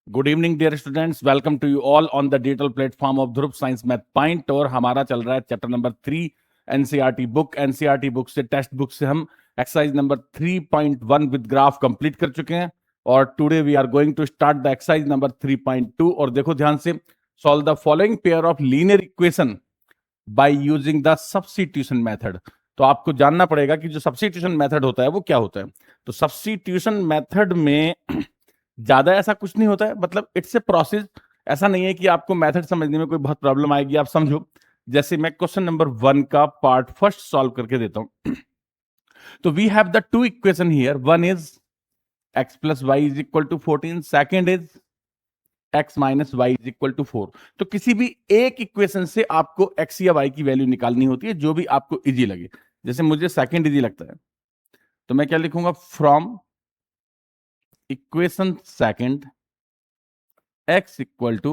Good evening dear students, welcome to you all on the digital platform of Dhruv Science Math Point. और हमारा चल रहा है chapter number 3 NCERT book. NCERT book से, textbook से हम exercise number 3.1 with graph complete कर चुके हैं और today we are going to start the exercise number 3.2। और देखो ध्यान से, solve the following pair of linear equation by using the substitution method. तो आपको जानना पड़ेगा कि जो सब्स्टिट्यूशन मेथड होता है वो क्या होता है। तो सब्स्टिट्यूशन मेथड में ज्यादा ऐसा कुछ नहीं होता है, मतलब इट्स ए प्रोसेस। ऐसा नहीं है कि आपको मेथड समझने में कोई बहुत प्रॉब्लम आएगी। आप समझो, जैसे मैं क्वेश्चन नंबर 1 का पार्ट फर्स्ट सॉल्व करके देता हूं। तो we have the two equation here, one is x plus y is equal to 14, second is x minus y is equal to 4। तो किसी भी एक इक्वेशन से आपको x या y की वैल्यू निकालनी होती है, जो भी आपको इजी लगे। जैसे मुझे सेकेंड इजी लगता है, तो मैं क्या लिखूंगा, from equation second x equal to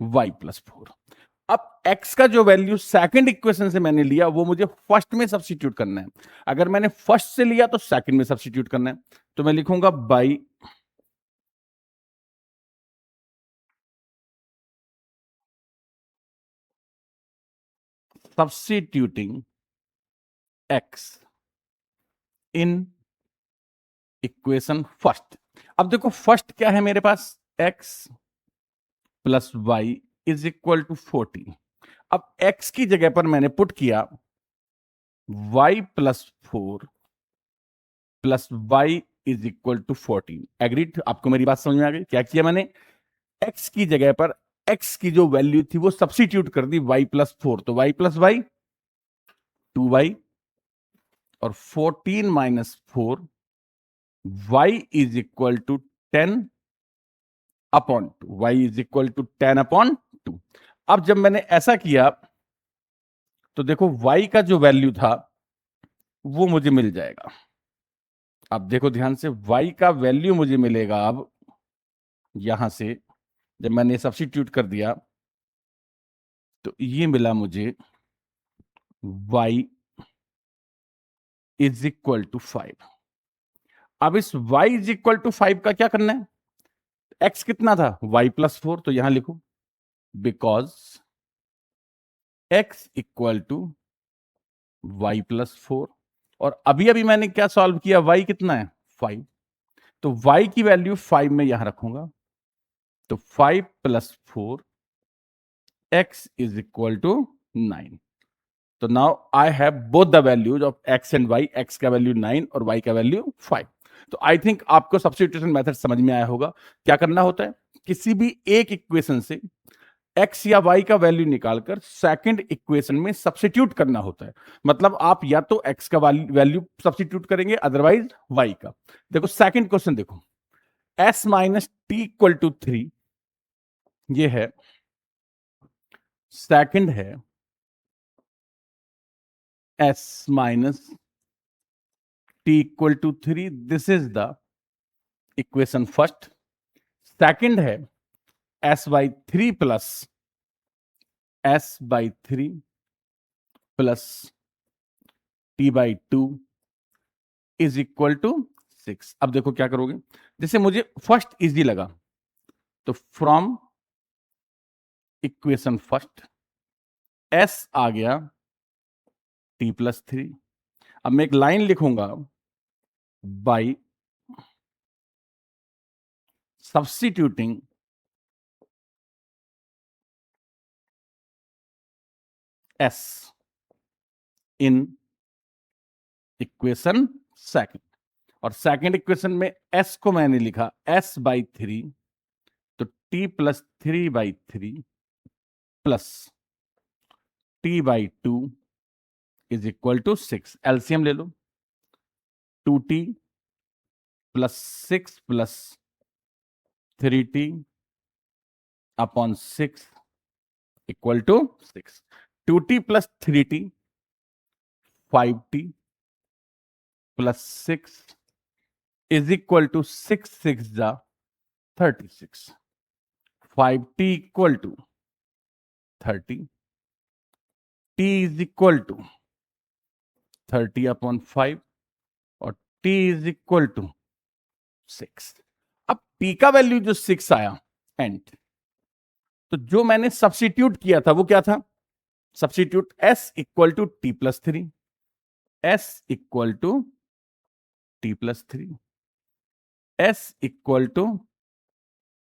y plus 4। अब x का जो वैल्यू सेकंड इक्वेशन से मैंने लिया वो मुझे फर्स्ट में सब्स्टिट्यूट करना है। अगर मैंने फर्स्ट से लिया तो सेकंड में सब्स्टिट्यूट करना है। तो मैं लिखूंगा by substituting x in equation first. अब देखो फर्स्ट क्या है मेरे पास, x plus y is equal to 14। अब x की जगह पर मैंने पुट किया y plus 4 plus y is equal to 14। Agreed? आपको मेरी बात समझ में आ गई? क्या किया मैंने, x की जगह पर x की जो वैल्यू थी वो सब्स्टिट्यूट कर दी y प्लस 4। तो y प्लस वाई 2y और 14 minus 4 y is equal to 10 upon 2। y is equal to 10 upon 2। अब जब मैंने ऐसा किया तो देखो y का जो वैल्यू था वो मुझे मिल जाएगा। अब देखो ध्यान से, y का वैल्यू मुझे मिलेगा। अब यहां से जब मैंने सब्स्टिट्यूट कर दिया तो ये मिला मुझे y इज इक्वल टू 5। अब इस y इज इक्वल टू 5 का क्या करना है, x कितना था, y प्लस 4। तो यहां लिखो because x equal to y plus 4। और अभी अभी मैंने क्या सॉल्व किया, y कितना है 5। तो y की वैल्यू 5 में यहां रखूंगा। तो 5 plus 4 x is equal to 9। तो now I have both the values of x and y। x का वैल्यू 9 और y का वैल्यू 5। तो आई थिंक आपको सब्स्टिट्यूशन मेथड समझ में आया होगा। क्या करना होता है, किसी भी एक इक्वेशन से x या y का वैल्यू निकालकर सेकंड इक्वेशन में सब्स्टिट्यूट करना होता है। मतलब आप या तो x का वैल्यू सब्स्टिट्यूट करेंगे, अदरवाइज y का। देखो सेकंड क्वेश्चन देखो, s minus t equal to 3, ये है सेकंड है s minus t equal to 3। This is the equation first. Second है s by 3 plus s by 3 plus t by 2 is equal to 6। अब देखो क्या करोगे, जैसे मुझे फर्स्ट इजी लगा तो फ्रॉम इक्वेशन फर्स्ट s आ गया t प्लस 3। अब मैं एक लाइन लिखूंगा, by substituting s in equation second. और सेकंड इक्वेशन में s को मैंने लिखा s बाई 3, तो t plus 3 by 3 plus t by 2 is equal to 6। LCM ले लो, 2t plus 6 plus 3t upon 6 equal to 6। 2t plus 3t 5t plus 6 is equal to 6 6 जा 36। 5t equal to 30, t is equal to 30 upon 5 और t is equal to 6। अब t का value जो 6 आया and, तो जो मैंने सब्स्टिट्यूट किया था वो क्या था? Substitute s equal to t plus three, s equal to t plus three, s equal to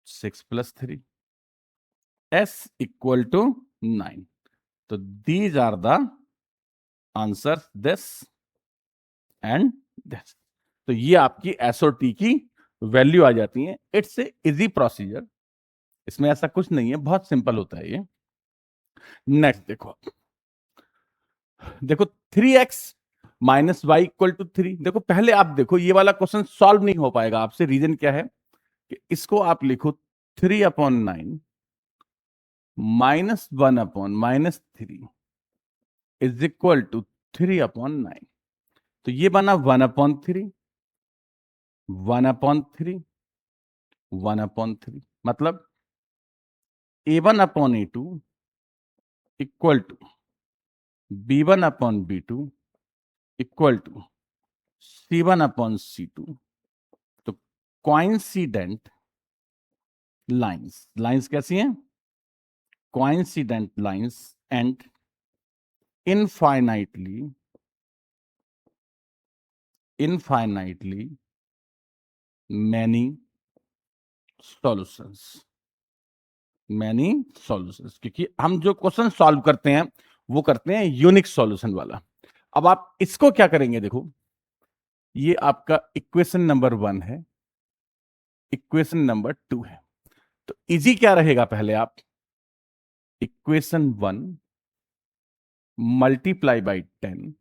6 plus three, s equal to 9। तो these are the answer, this and this. तो ये आपकी एस और टी की वैल्यू आ जाती है। It's a easy procedure, इसमें ऐसा कुछ नहीं है, बहुत सिंपल होता है ये। नेक्स्ट देखो, देखो 3x minus y equal to 3। देखो पहले आप देखो, ये वाला क्वेश्चन सॉल्व नहीं हो पाएगा आपसे। रीजन क्या है कि इसको आप लिखो 3/9 माइनस 1/-3 इज इक्वल टू 3/9। तो ये बना 1/3, 1/3, 1/3, मतलब a1/a2 equal to b1/b2 equal to c1/c2। तो कोइंसिडेंट लाइंस, लाइंस कैसी हैं? Coincident lines and infinitely many solutions, many solutions, क्योंकि हम जो क्वेश्चन सॉल्व करते हैं वो करते हैं यूनिक सॉल्यूशन वाला। अब आप इसको क्या करेंगे, देखो ये आपका इक्वेशन नंबर 1 है, इक्वेशन नंबर 2 है। तो इजी क्या रहेगा, पहले आप equation 1 multiply by 10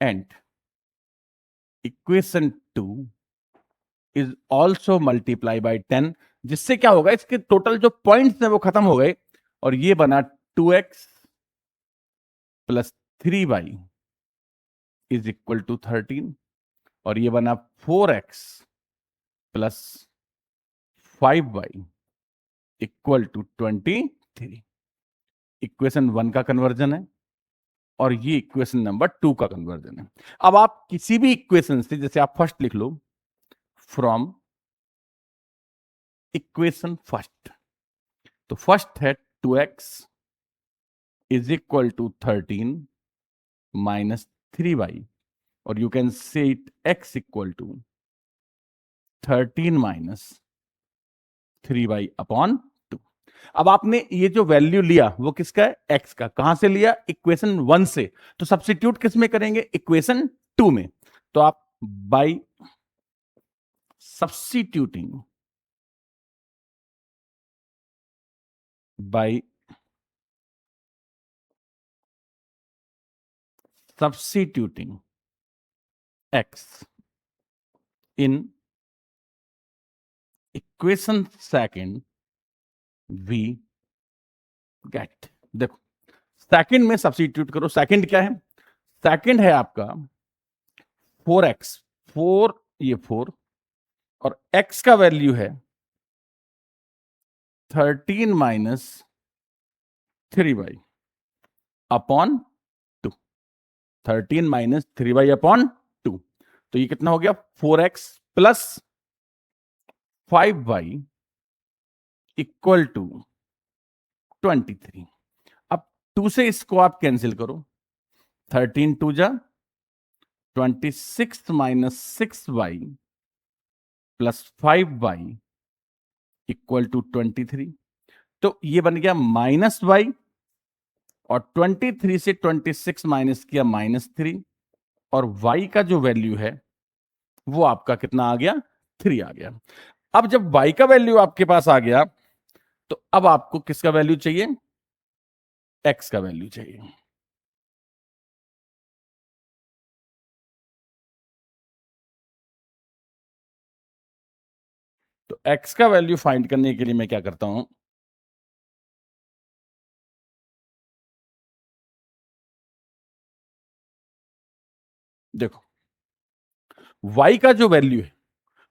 and equation 2 is also multiply by 10, जिससे क्या होगा, इसके टोटल जो पॉइंट्स हैं वो खत्म हो गए और ये बना 2x plus 3y is equal to 13 और ये बना 4x plus 5y equal to 23। Equation 1 का कन्वर्जन है और ये इक्वेशन नंबर 2 का कन्वर्जन है। अब आप किसी भी इक्वेशन से, जैसे आप फर्स्ट लिख लो, फ्रॉम इक्वेशन फर्स्ट, तो फर्स्ट है 2x is equal to 13 minus 3y और you can say it x equal to 13 minus 3y upon 2। अब आपने ये जो वैल्यू लिया वो किसका है? x का। कहां से लिया? इक्वेशन 1 से। तो सब्स्टिट्यूट किस में करेंगे? इक्वेशन 2 में। तो आप by substituting, by substituting x in equation second we get, देखो सेकंड में सब्स्टिट्यूट करो। सेकंड क्या है? सेकंड है आपका 4x, 4 ये 4 और x का वैल्यू है 13 minus 3y upon 2, 13 minus 3y upon 2। तो ये कितना हो गया? 4x plus 5y equal to 23। अब 2 से इसको आप कैंसिल करो, 13 2 जा 26 minus 6y plus 5y equal to 23। तो ये बन गया माइनस y और 23 से 26 माइनस किया -3 और y का जो वैल्यू है वो आपका कितना आ गया? 3 आ गया। अब जब y का वैल्यू आपके पास आ गया तो अब आपको किसका वैल्यू चाहिए? x का वैल्यू चाहिए। तो x का वैल्यू फाइंड करने के लिए मैं क्या करता हूं, देखो y का जो वैल्यू है,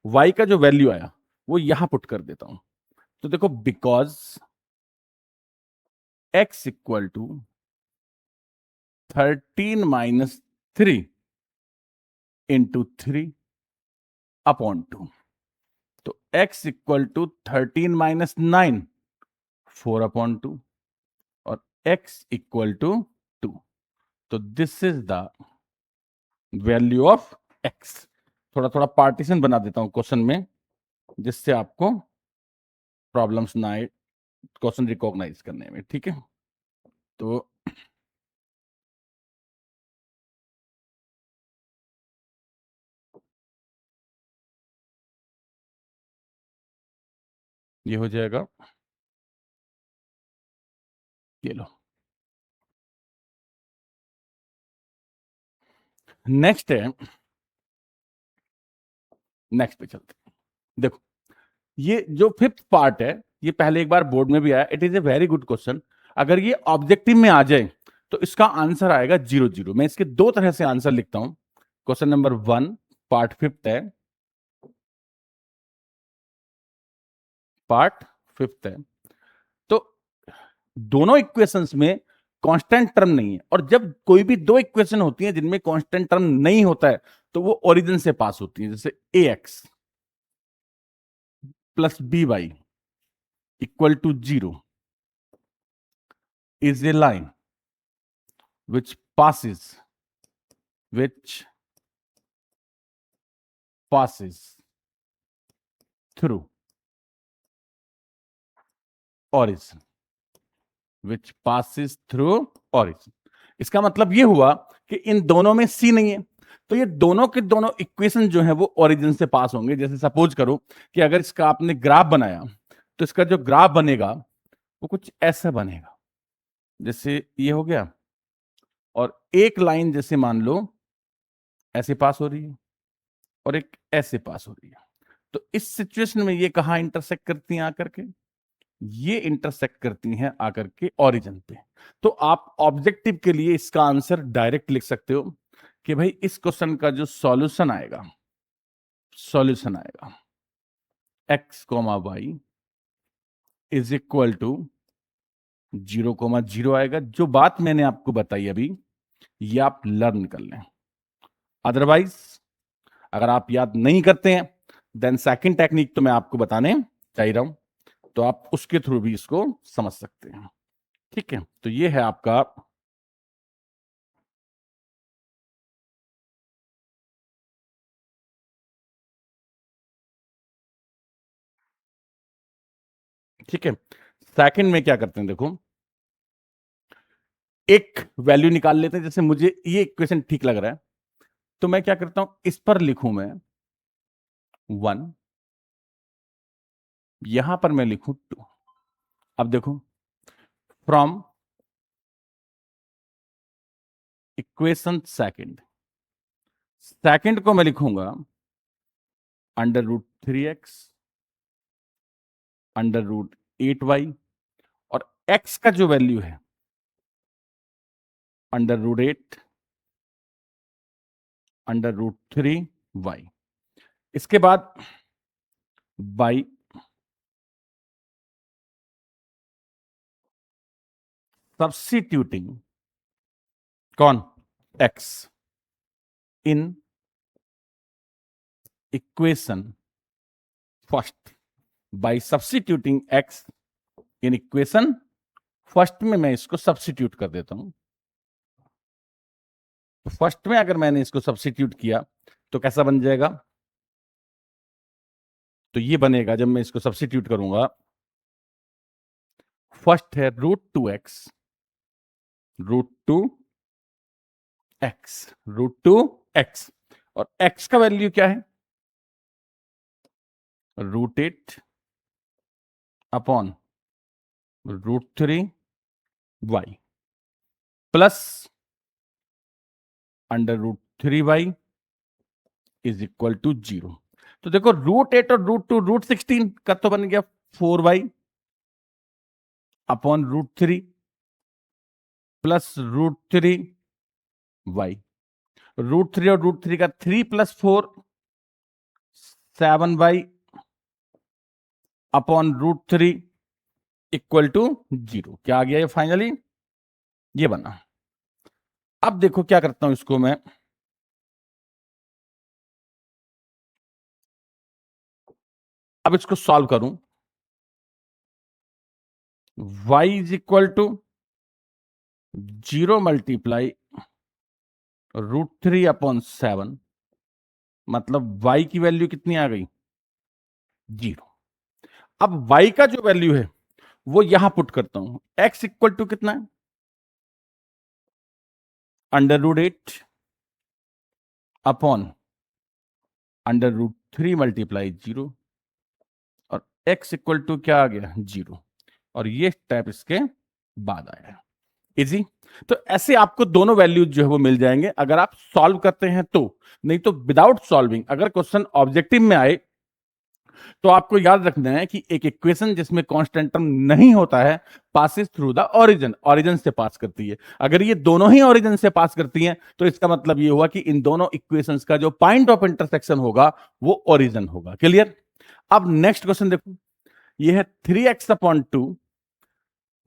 y का जो वैल्यू आया वो यहां पुट कर देता हूं। तो देखो because x equal to 13 minus 3 into 3 upon 2। तो x इक्वल टू 13 माइनस 9, 4/2, और x इक्वल टू 2। तो this is the value of x। थोड़ा थोड़ा पार्टीशन बना देता हूं क्वेश्चन में, जिससे आपको प्रॉब्लम्स ना आए क्वेश्चन रिकॉग्नाइज करने में, ठीक है। तो ये हो जाएगा, ये लो। नेक्स्ट है, नेक्स्ट पे चलते हैं। देखो, ये जो फिफ्थ पार्ट है, ये पहले एक बार बोर्ड में भी आया। It is a very good question. अगर ये ऑब्जेक्टिव में आ जाए तो इसका आंसर आएगा 0 0। मैं इसके दो तरह से आंसर लिखता हूं। क्वेश्चन नंबर 1 पार्ट फिफ्थ है, पार्ट फिफ्थ है। तो दोनों इक्वेशंस में कांस्टेंट टर्म नहीं है, और जब कोई भी दो इक्वेशन होती है जिनमें कांस्टेंट टर्म नहीं होता है तो वो ओरिजिन से पास होती है। जैसे ax plus by equal to 0 is a line which passes through origin, which passes through origin। इसका मतलब ये हुआ कि इन दोनों में सी नहीं है, तो ये दोनों के दोनों इक्वेशन जो है वो ओरिजिन से पास होंगे। जैसे सपोज करो कि अगर इसका आपने ग्राफ बनाया, तो इसका जो ग्राफ बनेगा वो कुछ ऐसा बनेगा। जैसे ये हो गया, और एक लाइन जैसे मान लो ऐसे पास हो रही है, और एक ऐसे पास हो रही है। तो इस सिचुएशन में ये कहां इंटरसेक्ट करती हैं आकर के? ये इंटरसेक्ट करती हैं आकर के ओरिजिन पे। तो आप ऑब्जेक्टिव के लिए इसका आंसर डायरेक्ट लिख सकते हो कि भाई इस क्वेश्चन का जो सॉल्यूशन आएगा, x, y is equal to 0, 0 आएगा। जो बात मैंने आपको बताई अभी, ये आप लर्न कर लें। अदरवाइज अगर आप याद नहीं करते हैं, देन सेकंड टेक्निक तो मैं आपको बताने जा रहा हूं, तो आप उसके थ्रू भी इसको समझ सकते हैं, ठीक है। तो ये है आपका ठीक है। सेकंड में क्या करते हैं, देखो, एक वैल्यू निकाल लेते हैं। जैसे मुझे ये इक्वेशन ठीक लग रहा है, तो मैं क्या करता हूं, इस पर लिखूं मैं 1, यहां पर मैं लिखूं 2। अब देखो, फ्रॉम इक्वेशन सेकंड को मैं लिखूंगा √3x √8y, और x का जो वैल्यू है √8 √3y। इसके बाद बाई सब्स्टिट्यूटिंग कौन, x in equation first, by substituting x in equation first में मैं इसको सब्स्टिट्यूट कर देता हूं। तो फर्स्ट में अगर मैंने इसको सब्स्टिट्यूट किया तो कैसा बन जाएगा? तो ये बनेगा, जब मैं इसको सब्स्टिट्यूट करूंगा, फर्स्ट है √2x √2x, और x का वैल्यू क्या है? √8 upon √3y plus √3y is equal to 0। तो देखो, √8 और √2 √16 का तो बन गया 4y अपॉन √3 प्लस √3y। √3 और √3 का 3 + 4 7y अपॉन √3 इक्वल टू 0। क्या आ गया ये फाइनली? ये बना। अब देखो क्या करता हूं इसको मैं, अब इसको सॉल्व करूं, y is equal to 0 multiply √3/7, मतलब y की वैल्यू कितनी आ गई? 0। अब y का जो वैल्यू है वो यहां पुट करता हूं, x इक्वल टू कितना है? √8 अपॉन √3 मल्टीप्लाई 0, और x इक्वल टू क्या आ गया? 0, और ये स्टेप इसके बाद आया। इजी। तो ऐसे आपको दोनों वैल्यूज जो है वो मिल जाएंगे अगर आप सॉल्व करते हैं तो, नहीं तो विदाउट सॉल्विंग अगर क्वेश्चन ऑब्जेक्टिव में आए तो आपको याद रखना है कि एक इक्वेशन जिसमें कांस्टेंट टर्म नहीं होता है passes through the origin, origin से पास करती है। अगर ये दोनों ही ओरिजिन से पास करती हैं तो इसका मतलब ये हुआ कि इन दोनों इक्वेशंस का जो पॉइंट ऑफ इंटरसेक्शन होगा वो ओरिजिन होगा। क्लियर? अब नेक्स्ट क्वेश्चन देखो, ये है 3x/2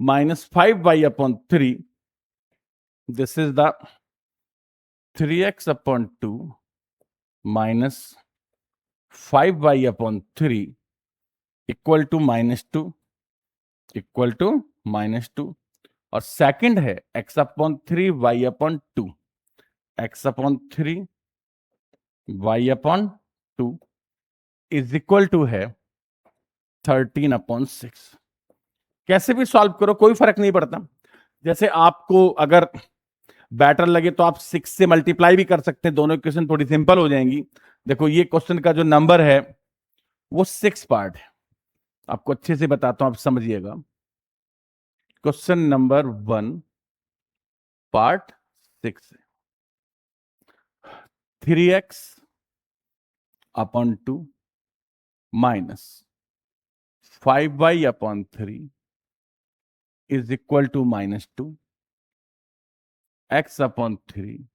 minus 5y/3, this is the 3x/2 minus 5y/3 equal to -2, equal to -2, और सेकंड है x/3 y/2, x/3 y/2 is equal to है 13/6। कैसे भी सॉल्व करो कोई फर्क नहीं पड़ता। जैसे आपको अगर बेटर लगे तो आप 6 से मल्टीप्लाई भी कर सकते हैं, दोनों इक्वेशन थोड़ी सिंपल हो जाएंगी। देखो ये क्वेश्चन का जो नंबर है वो 6 पार्ट है, आपको अच्छे से बताता हूं, आप समझिएगा। क्वेश्चन नंबर 1 पार्ट 6 है, 3x/2 minus 5y/3 is equal to -2, x/3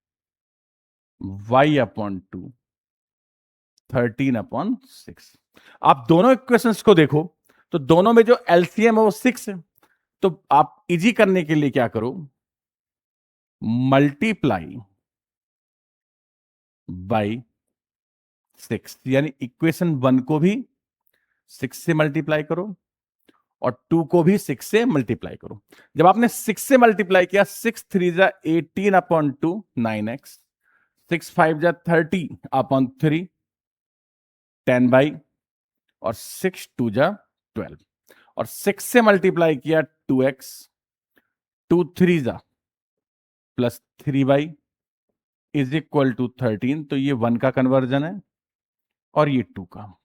y/2 13/6। आप दोनों इक्वेशंस को देखो तो दोनों में जो एलसीएम है वो 6 है, तो आप इजी करने के लिए क्या करो, मल्टीप्लाई बाई 6, यानी इक्वेशन 1 को भी 6 से मल्टीप्लाई करो और 2 को भी 6 से मल्टीप्लाई करो। जब आपने 6 से मल्टीप्लाई किया, 6 3 जा 18/2 9x, 6 5 जा 30/3 10/, और 6 2 जा 12, और 6 से मल्टीप्लाई किया 2x, 2 3 जा plus 3y is equal to 13। तो ये 1 का कन्वर्जन है और ये 2 का।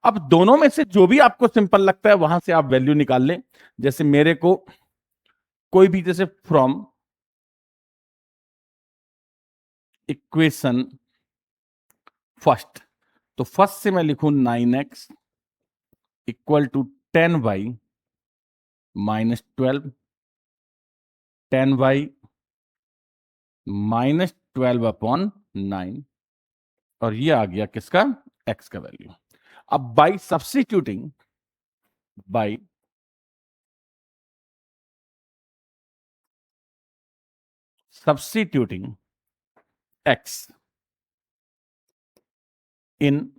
अब दोनों में से जो भी आपको सिंपल लगता है वहां से आप वैल्यू निकाल लें। जैसे मेरे को कोई भी, जैसे फ्रॉम इक्वेशन फर्स्ट, तो फर्स्ट से मैं लिखूं 9x equal to 10y minus 12, 10y minus 12/9, और ये आ गया किसका? x का वैल्यू। अब by substituting, by substituting x in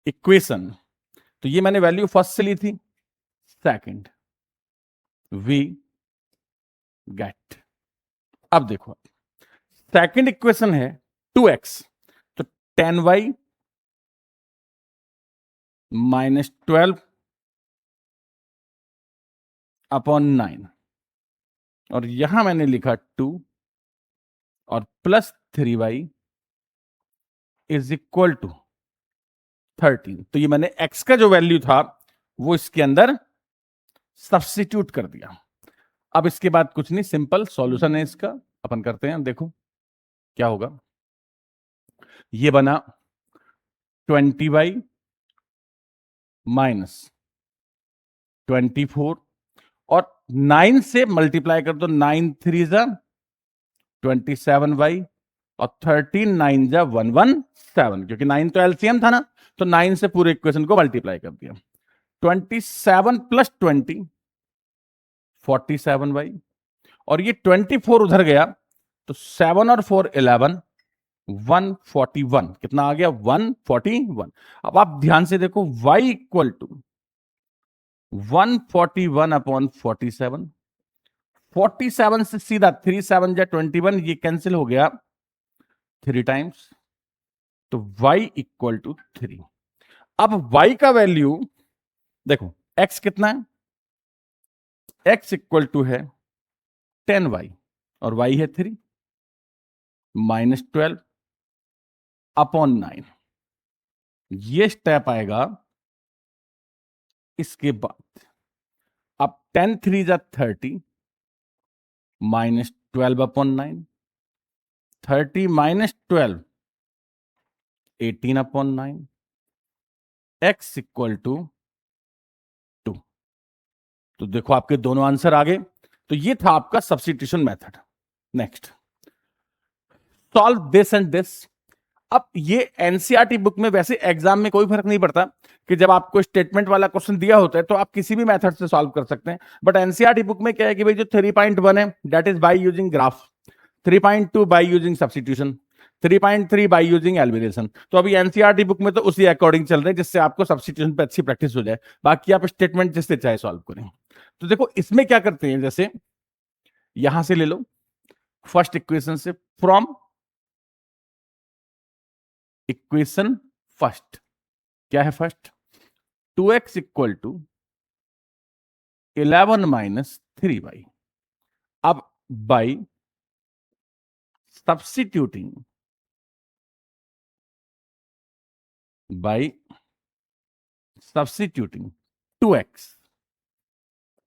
equation, तो ये मैंने वैल्यू फर्स्ट से ली थी, सेकंड वी गेट। अब देखो सेकंड इक्वेशन है 2x, तो 10y माइनस 12/9, और यहां मैंने लिखा 2 और plus 3y is equal to 13। तो ये मैंने x का जो वैल्यू था वो इसके अंदर सब्स्टिट्यूट कर दिया। अब इसके बाद कुछ नहीं, सिंपल सॉल्यूशन है इसका, अपन करते हैं। देखो क्या होगा, ये बना 20y माइनस 24, और 9 से मल्टीप्लाई कर दो, 9 3 जा 27y, और 13 9 जा 117, क्योंकि 9 तो एलसीएम था ना, तो 9 से पूरे इक्वेशन को मल्टीप्लाई कर दिया। 27 प्लस 20 47y, और ये 24 उधर गया तो 7 और 4 11, 141 कितना आ गया 141। अब आप ध्यान से देखो y इक्वल टू 141 अपॉन 47, 47 से सीधा 3 7 जा 21, ये कैंसिल हो गया 3 टाइम्स, तो y इक्वल टू 3। अब y का वैल्यू देखो, x कितना है, x इक्वल टू है 10y और y है 3, माइनस 12 अपॉन 9, ये स्टेप आएगा। इसके बाद अब 10 3 जा 30, minus 12 upon 9, 30 minus 12 18 upon 9, x equal to 2। तो देखो आपके दोनों आंसर आ गए। तो ये था आपका substitution method. Next, solve this and this. अब ये एनसीईआरटी बुक में वैसे एग्जाम में कोई फर्क नहीं पड़ता कि जब आपको स्टेटमेंट वाला क्वेश्चन दिया होता है तो आप किसी भी मेथड से सॉल्व कर सकते हैं, बट एनसीईआरटी बुक में क्या है कि भाई जो 3.1 है that is by using graph, 3.2 by using substitution, 3.3 bye using elimination. तो अभी एनसीईआरटी बुक में तो उसी अकॉर्डिंग चल रहे हैं जिससे आपको सब्स्टिट्यूशन पे अच्छी प्रैक्टिस हो जाए, बाकी आप स्टेटमेंट जिससे चाहे सॉल्व करें। तो देखो इसमें क्या करते हैं, जैसे यहां से ले लो फर्स्ट इक्वेशन से, फ्रॉम इक्वेशन फर्स्ट, क्या है first, 2x equal to 11 minus 3y। अब by substituting, by substituting 2x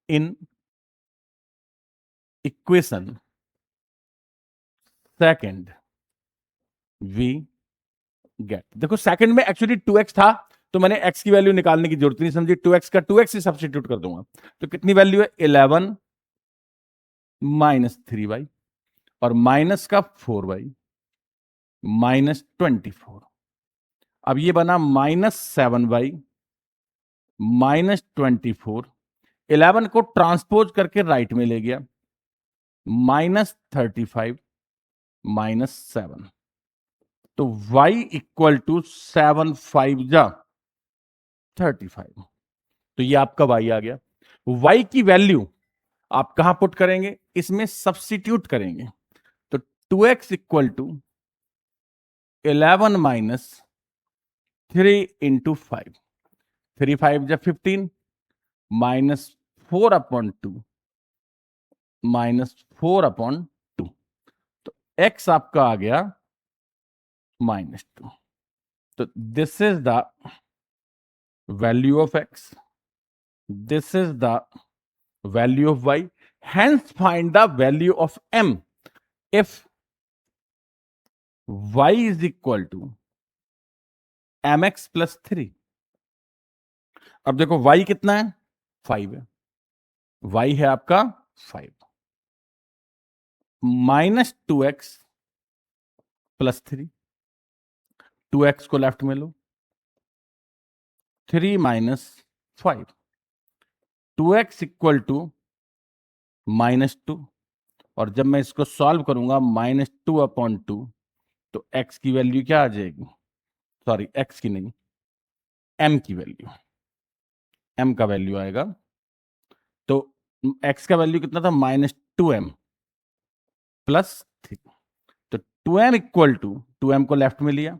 in equation second, we get, देखो सेकंड में एक्चुअली 2x था तो मैंने x की वैल्यू निकालने की जरूरत नहीं समझी, 2x का 2x ही सब्स्टिट्यूट कर दूंगा। तो कितनी वैल्यू है 11 माइनस 3y और माइनस का 4y माइनस 24। अब ये बना माइनस 7y माइनस 24, 11 को ट्रांसपोज करके राइट में ले गया, माइनस 35 माइनस 7, तो y इक्वल टू 7 5 जा 35। तो ये आपका y आ गया। y की वैल्यू आप कहां पुट करेंगे, इसमें सब्स्टिट्यूट करेंगे। तो 2x equal to 11 minus 3 into 5, 3 5 जा 15 माइनस 4 अपॉन 2 माइनस 4 अपॉन 2, तो x आपका आ गया -2। तो this is the value of x, this is the value of y, hence find the value of m if y is equal to mx plus 3। अब देखो y कितना है 5 है, y है आपका 5, माइनस 2x प्लस 3, 2x को left में लो, 3 minus 5, 2x equal to -2, और जब मैं इसको सॉल्व करूंगा -2 अपॉन 2, तो x की वैल्यू क्या आ जाएगी, सॉरी x की नहीं m की वैल्यू, m का वैल्यू आएगा। तो x का वैल्यू कितना था -2m प्लस 3, तो 2m इक्वल टू 2m को लेफ्ट में लिया,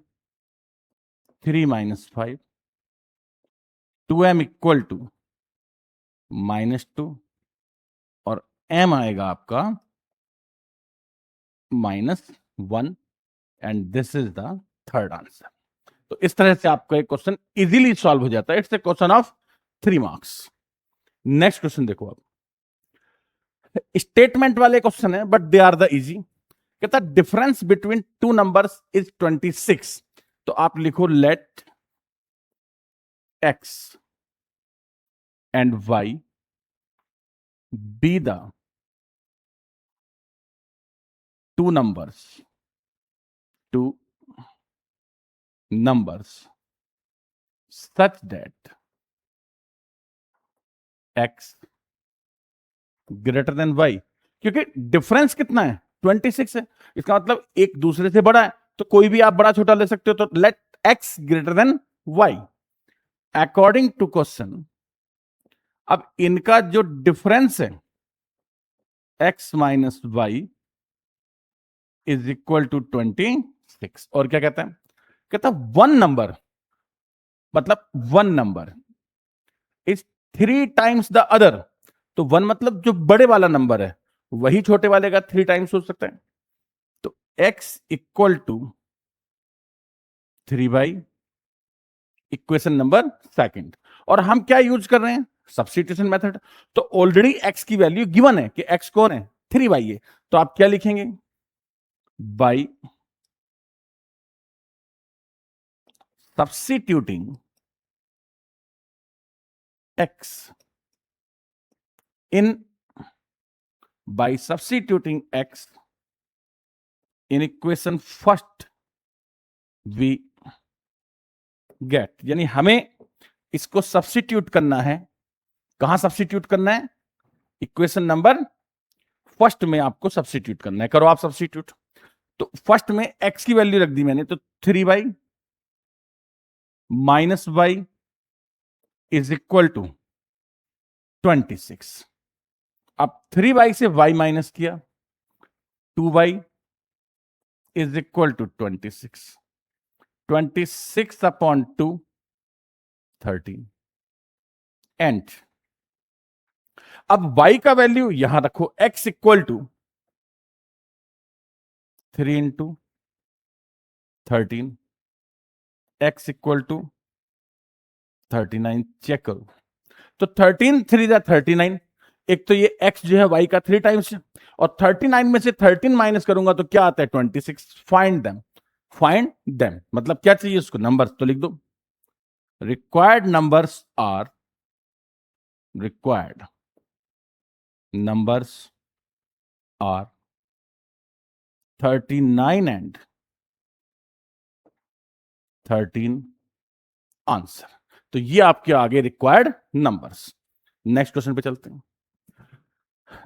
3 माइनस 5, 2m इक्वल टू -2 और m आएगा आपका -1 and this is the third answer. तो इस तरह से आपका एक क्वेश्चन इजीली सॉल्व हो जाता है। It's a question of 3 marks. Next question देखो, आप स्टेटमेंट वाले क्वेश्चन है but they are the easy. कहता difference between two numbers is 26। तो आप लिखो let x and y be the two numbers such that x greater than y। क्योंकि difference कितना है 26 है, इसका मतलब एक दूसरे से बड़ा है, तो कोई भी आप बड़ा छोटा ले सकते हो, तो let x greater than y according to question. अब इनका जो डिफरेंस है x minus y is equal to 26। और क्या कहता है, कहता है वन नंबर, मतलब one number is 3 times the other. तो वन मतलब जो बड़े वाला नंबर है वही छोटे वाले का 3 टाइम्स हो सकता है। तो x equal to 3 y equation number second. और हम क्या यूज कर रहे हैं, सब्स्टिट्यूशन मेथड। तो ऑलरेडी x की वैल्यू गिवन है कि x कौन है, 3 बाई है। तो आप क्या लिखेंगे, by substituting x in by substituting x in equation first we get। यानी हमें इसको सब्स्टिट्यूट करना है। कहां सब्स्टिट्यूट करना है, इक्वेशन नंबर फर्स्ट में आपको सब्स्टिट्यूट करना है। करो आप सब्स्टिट्यूट। तो फर्स्ट में x की वैल्यू रख दी मैंने, तो 3 y minus y is equal to 26। अब 3 बाई से y माइनस किया, 2 y is equal to 26। 26 upon 2 13। And अब y का वैल्यू यहां रखो, x equal to 3 into 13, x equal to 39। Check करो, तो 13 3 जा 39। एक तो ये x जो है y का 3 टाइम्स है, और 39 में से 13 माइनस करूंगा तो क्या आता है 26। फाइंड देम, फाइंड देम मतलब क्या चाहिए उसको, नंबर्स। तो लिख दो, required numbers are, required numbers are 39 and 13 answer. तो ये आपके आगे रिक्वायर्ड नंबर्स। नेक्स्ट क्वेश्चन पे चलते हैं।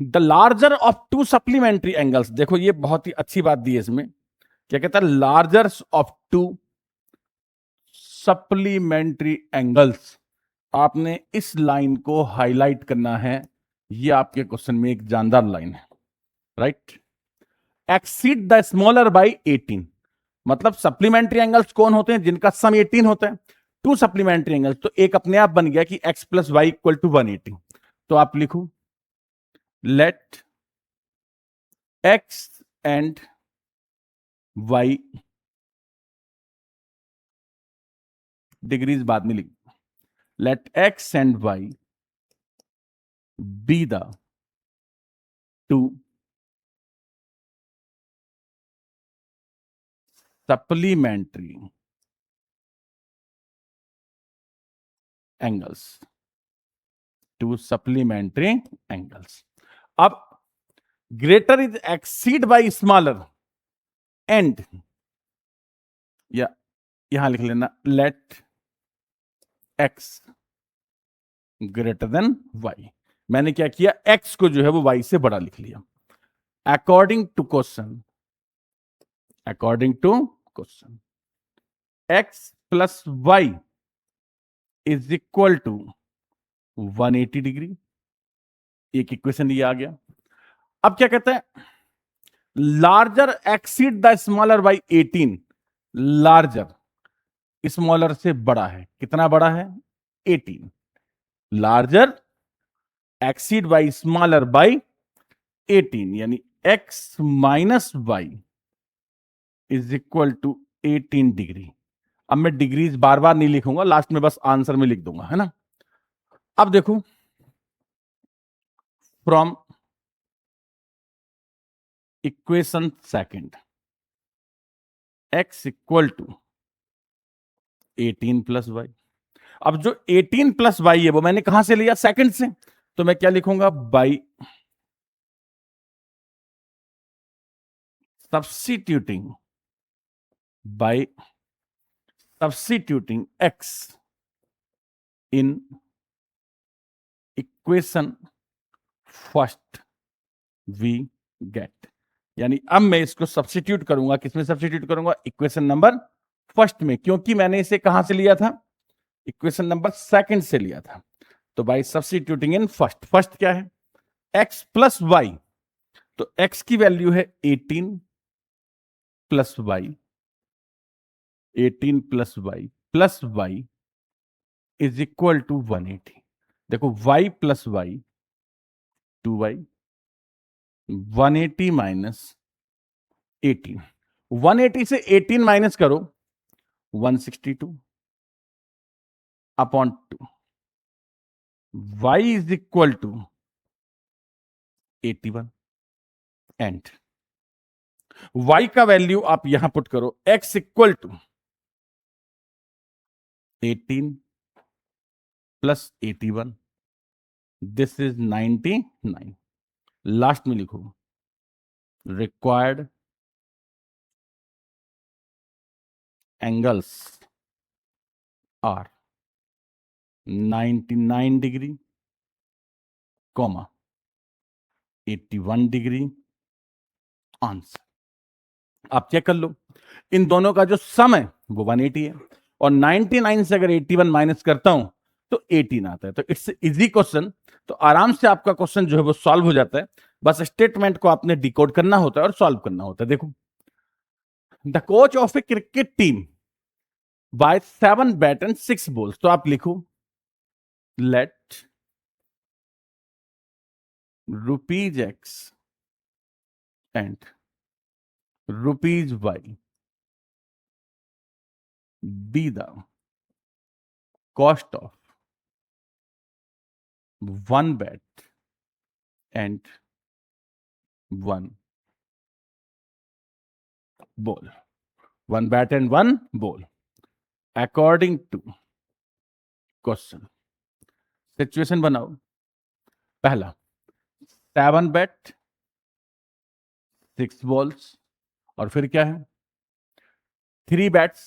The larger of to supplementary angles. देखो ये बहुत ही अच्छी बात दी है इसमें, क्या कहता है, larger of to supplementary angles. आपने इस लाइन को हाईलाइट करना है, ये आपके क्वेश्चन में एक जानदार लाइन है, right. Exceed the smaller by 18। मतलब सप्लीमेंट्री एंगल्स कौन होते हैं, जिनका सम 18 होता है। टू सप्लीमेंट्री एंगल्स, तो एक अपने आप बन गया कि x plus y equal to 180। तो आप लिखो, let x and y degrees बाद में लिख, let x and y be the two supplementary angles, two supplementary angles. अब greater is exceed by smaller and, या यहां लिख लेना, let x greater than y। मैंने क्या किया, x को जो है वो y से बड़ा लिख लिया। According to question, according to question x plus y is equal to 180 degree. एक इक्वेशन ये आ गया। अब क्या कहते हैं, larger exceed the smaller by 18। Larger smaller से बड़ा है, कितना बड़ा है, 18। Larger exceed by smaller by 18, यानी x minus y is equal to 18 degree. अब मैं डिग्रीज बार बार नहीं लिखूंगा, लास्ट में बस आंसर में लिख दूंगा, है ना। अब देखो, from equation second x equal to 18 plus y. अब जो 18 प्लस वाई है वो मैंने कहां से लिया, सेकंड से। तो मैं क्या लिखूंगा, by substituting, by substituting x in equation first we get. यानी अब मैं इसको सब्स्टिट्यूट करूंगा, किसमें सब्स्टिट्यूट करूंगा? इक्वेशन नंबर फर्स्ट में, क्योंकि मैंने इसे कहां से लिया था? इक्वेशन नंबर सेकंड से लिया था। तो by substituting in first, first क्या है? x plus y. तो x की वैल्यू है 18 plus y, 18 plus y is equal to 180। देखो y plus Y 2y, 180 minus 18, 180 से 18 माइनस करो 162 upon 2, y is equal to 81 and y का वैल्यू आप यहां पुट करो, x equal to 18 plus 81, this is 99। Last में लिखो required angles are 99 degree, comma 81 degree answer. आप चेक कर लो, इन दोनों का जो सम है वो 180 है, और 99 से अगर 81 माइनस करता हूं तो 18 आता है। तो इट्स इजी क्वेश्चन। तो आराम से आपका क्वेश्चन जो है वो सॉल्व हो जाता है, बस स्टेटमेंट को आपने डिकोड करना होता है और सॉल्व करना होता है। देखो, the coach of a cricket team buy 7 bat and 6 balls. तो आप लिखो let rupees x and rupees y be the cost of 1 bet and 1 ball. 1 bat and 1 ball. According to question. Situation बनाओ। पहला 7 bet 6 balls, और फिर क्या है? 3 bats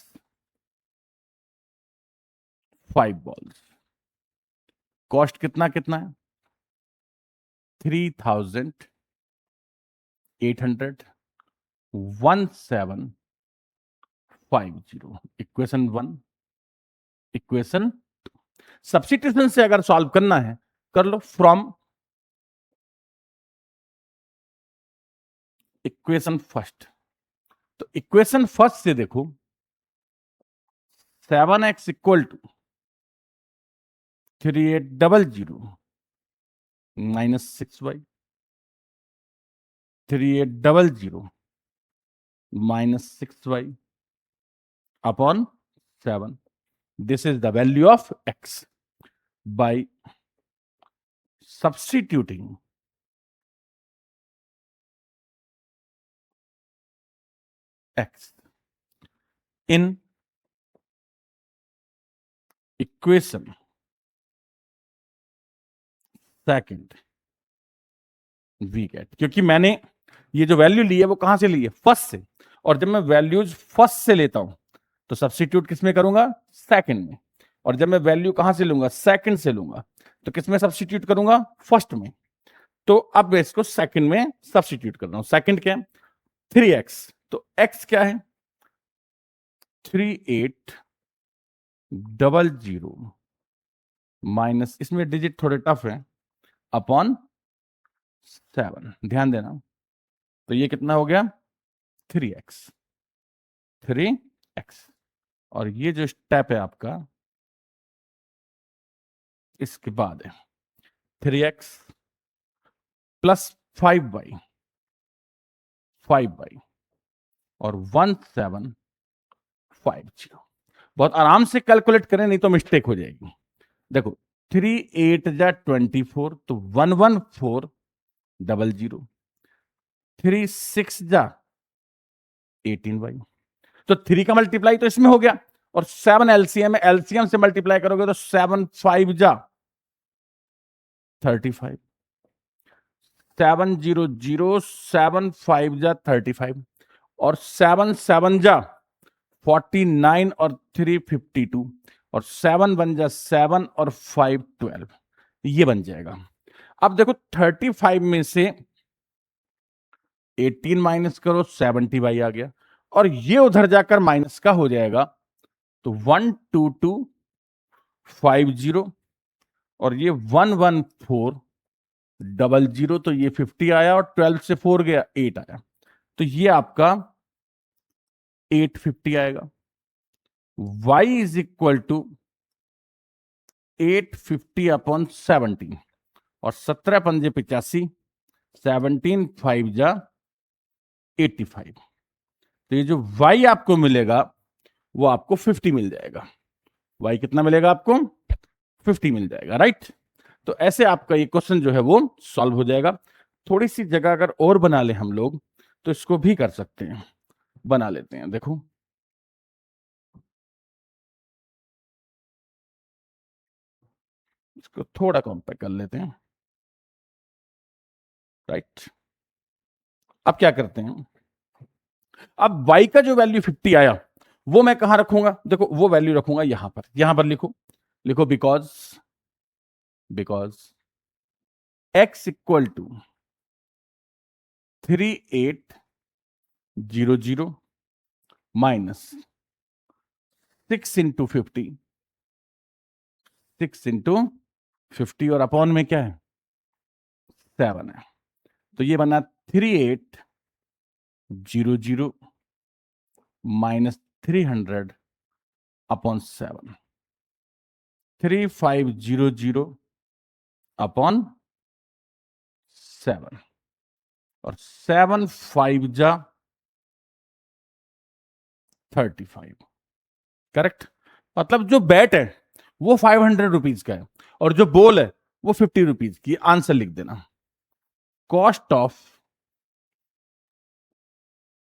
5 balls। Cost कितना कितना है? 3800 1750। Equation 1, equation 2। सब्स्टिट्यूशन से अगर सॉल्व करना है कर लो, फ्रॉम इक्वेशन फर्स्ट। तो इक्वेशन फर्स्ट से देखो 7x equal to 3800 minus 6y, 3800 minus 6y upon 7। This is the value of x by substituting x in equation second we get, क्योंकि मैंने ये जो वैल्यू ली है वो कहां से ली है? फर्स्ट से। और जब मैं वैल्यूज फर्स्ट से लेता हूं तो सब्स्टिट्यूट किसमें करूंगा? सेकंड में। और जब मैं वैल्यू कहां से लूंगा? सेकंड से लूंगा, तो किसमें सब्स्टिट्यूट करूंगा? फर्स्ट में। तो अब मैं इसको सेकंड में सब्स्टिट्यूट कर रहा हूं। सेकंड क्या है? 3x। तो x क्या है? 3800 माइनस, इसमें डिजिट थोड़े टफ है, अपॉन 7। ध्यान देना। तो ये कितना हो गया? 3x, 3x। और ये जो स्टेप है आपका, इसके बाद है 3x प्लस 5y, 5y और 1750। बहुत आराम से कैलकुलेट करें, नहीं तो मिस्टेक हो जाएगी। देखो 3 8 जा 24, तो 11400। 3 6 जा 18y। तो 3 का मल्टीप्लाई तो इसमें हो गया, और 7 एलसीएम है, एलसीएम से मल्टीप्लाई करोगे तो 7 5 जा 35, 700 7 5 जा 35, और 7 7 जा 49 और 3 52, और 7 1 जा 7 और 5 12। ये बन जाएगा। अब देखो 35 में से 18 माइनस करो 70y आ गया, और ये उधर जाकर माइनस का हो जाएगा, तो 12250, और ये 11400, तो ये 50 आया, और 12 से 4 गया 8 आया, तो ये आपका 850 आएगा। y is equal to 850 upon 17, और 17 पंजे 85, 17 5 जा 85, तो ये जो y आपको मिलेगा वो आपको 50 मिल जाएगा। y कितना मिलेगा आपको? 50 मिल जाएगा, राइट। तो ऐसे आपका ये क्वेश्चन जो है वो सॉल्व हो जाएगा। थोड़ी सी जगह अगर और बना ले हम लोग तो इसको भी कर सकते हैं, बना लेते हैं। देखो इसको थोड़ा कॉम्पैक्ट कर लेते हैं, राइट। अब क्या करते हैं, अब y का जो वैल्यू 50 आया वो मैं कहां रखूंगा? देखो वो वैल्यू रखूंगा यहां पर लिखो, लिखो because x equal to 3800 minus 6 into 50, 6 into 50, और अपॉन में क्या है? 7 है, तो ये बना 3800 माइनस 300 अपॉन 7, 3500 अपॉन 7, और 7 5 जा 35, करेक्ट। मतलब जो बैट है वो 500 रुपीज का है, और जो बॉल है वो 50 रुपीज की। आंसर लिख देना, cost of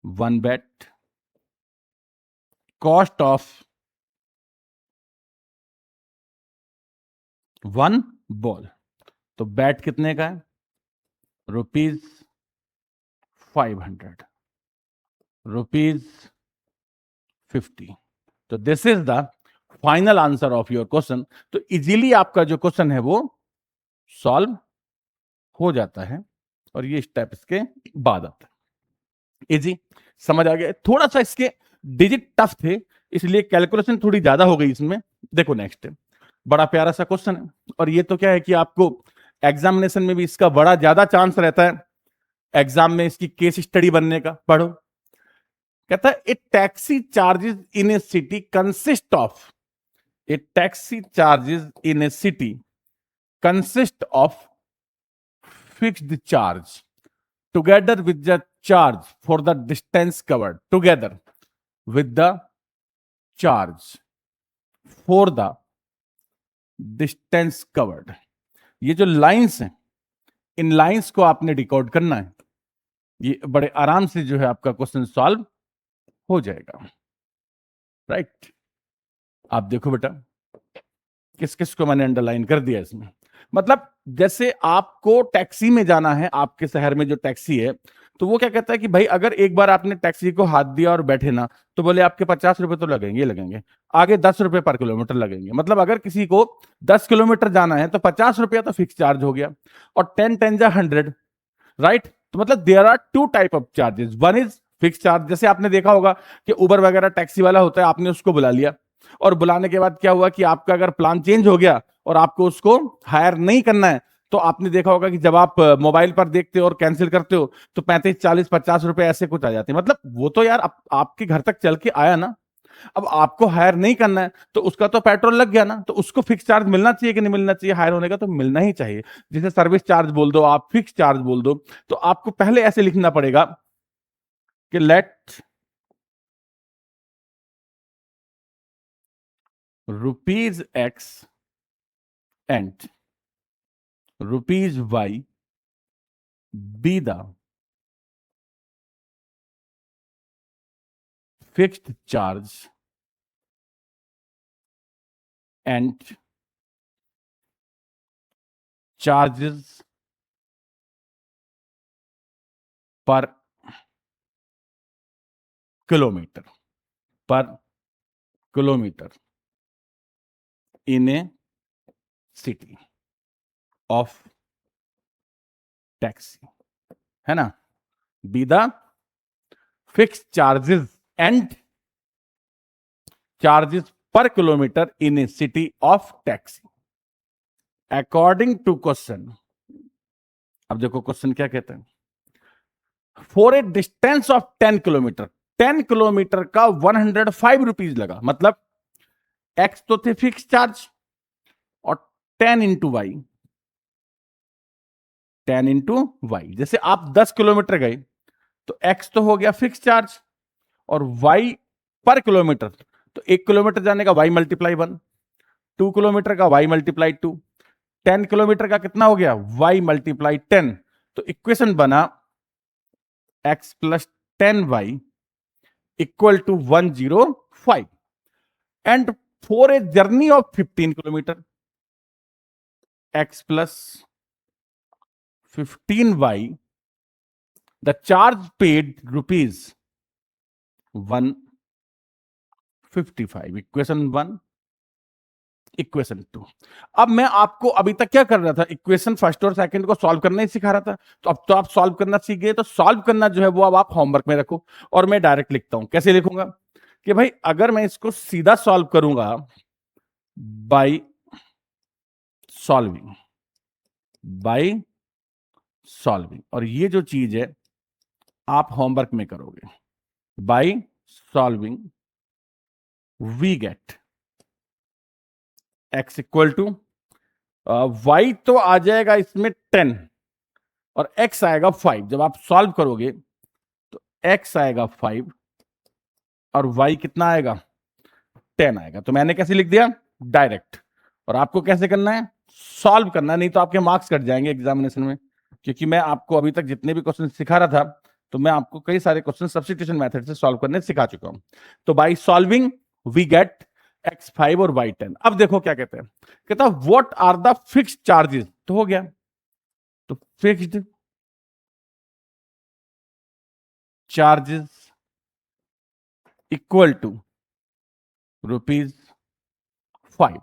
one bat, cost of one ball. तो बैट कितने का है? ₹500, ₹50। तो this is the final answer of your question. तो इजीली आपका जो क्वेश्चन है वो सॉल्व हो जाता है, और ये स्टेप इसके बाद आता है। इजी समझ आ गया? थोड़ा सा इसके डिजिट टफ थे, इसलिए कैलकुलेशन थोड़ी ज्यादा हो गई इसमें। देखो नेक्स्ट, बड़ा प्यारा सा क्वेश्चन है, और ये तो क्या है कि आपको एग्जामिनेशन में भी इसका बड़ा ज्यादा चांस रहता है, एग्जाम में इसकी केस स्टडी बनने का। पढ़ो, कहता है a taxi charges in a city consist of, a taxi charges in a city consist of fixed charge together with the charge for the distance covered, together with the charge for the distance covered। ये जो lines हैं, इन lines को आपने decode करना है, ये बड़े आराम से जो है आपका क्वेश्चन सॉल्व हो जाएगा, राइट। आप देखो बेटा किस किस को मैंने अंडरलाइन कर दिया इसमें। मतलब जैसे आपको टैक्सी में जाना है, आपके शहर में जो टैक्सी है, तो वो क्या कहता है कि भाई अगर एक बार आपने टैक्सी को हाथ दिया और बैठे ना, तो बोले आपके 50 रुपए तो लगेंगे, आगे 10 रुपए पर किलोमीटर लगेंगे। मतलब अगर किसी को 10 किलोमीटर जाना है तो 50 रुपया तो फिक्स चार्ज हो गया, और 10 जा 100, राइट। तो मतलब there are two type of charges, one is fix charge. जैसे आपने देखा होगा कि उबर वगैरह टैक्सी वाला होता है, आपने उसको बुला लिया, और बुलाने के बाद क्या हुआ कि आपका अगर प्लान चेंज हो गया और आपको उसको हायर नहीं करना है, तो आपने देखा होगा कि जब आप मोबाइल पर देखते हो और कैंसिल करते हो तो 35 40 50 रुपए ऐसे कुछ आ जाते हैं। मतलब वो तो यार आपके घर तक चल के आया ना, अब आपको हायर नहीं करना है तो उसका तो पेट्रोल लग गया ना, तो उसको फिक्स चार्ज मिलना चाहिए कि नहीं मिलना चाहिए? हायर होने का तो मिलना ही चाहिए। जैसे सर्विस चार्ज बोल दो, आप फिक्स चार्ज बोल दो, तो आपको पहले ऐसे लिखना पड़ेगा कि let ₹X and ₹Y be the fixed charge and charges per kilometer, per kilometer in a city of taxi, है ना। be the fixed charges and charges per kilometer in a city of taxi according to question. अब देखो question क्या कहते हैं, for a distance of 10 kilometre, 10 kilometre का 105 rupees लगा, मतलब एक्स तो थे फिक्स चार्ज और 10 इंटू वाई, 10 इंटू वाई। जैसे आप 10 किलोमीटर गए तो एक्स तो हो गया फिक्स चार्ज और वाई पर किलोमीटर, तो 1 किलोमीटर जाने का वाई मल्टीप्लाई 1, 2 किलोमीटर का वाई मल्टीप्लाई 2, 10 किलोमीटर का कितना हो गया वाई मल्टीप्लाई 10। तो इक्वेशन बना x plus 10y equal to 105 and for a journey of 15 kilometre x plus 15y the charge paid rupees 155। Equation 1, equation 2। अब मैं आपको अभी तक क्या कर रहा था, इक्वेशन फर्स्ट और सेकंड को सॉल्व करना ही सिखा रहा था, तो अब तो आप सॉल्व करना सीख गए, तो सॉल्व करना जो है वो अब आप होमवर्क में रखो। और मैं डायरेक्ट लिखता हूं, कैसे लिखूंगा कि भाई अगर मैं इसको सीधा सॉल्व करूंगा बाय सॉल्विंग, बाय सॉल्विंग, और ये जो चीज है आप होमवर्क में करोगे, by solving we get x equal to y तो आ जाएगा इसमें 10 और x आएगा 5। जब आप सॉल्व करोगे तो x आएगा 5 और y कितना आएगा 10 आएगा। तो मैंने कैसे लिख दिया डायरेक्ट, और आपको कैसे करना है सॉल्व करना, नहीं तो आपके मार्क्स कट जाएंगे एग्जामिनेशन में, क्योंकि मैं आपको अभी तक जितने भी क्वेश्चन सिखा रहा था तो मैं आपको कई सारे क्वेश्चन सब्स्टिट्यूशन मेथड से सॉल्व करने सिखा चुका हूं। तो bye solving we gate x5 और y10। अब देखो क्या कहते हैं, कहता what are the fixed charges, तो हो गया, तो fixed charges equal to ₹5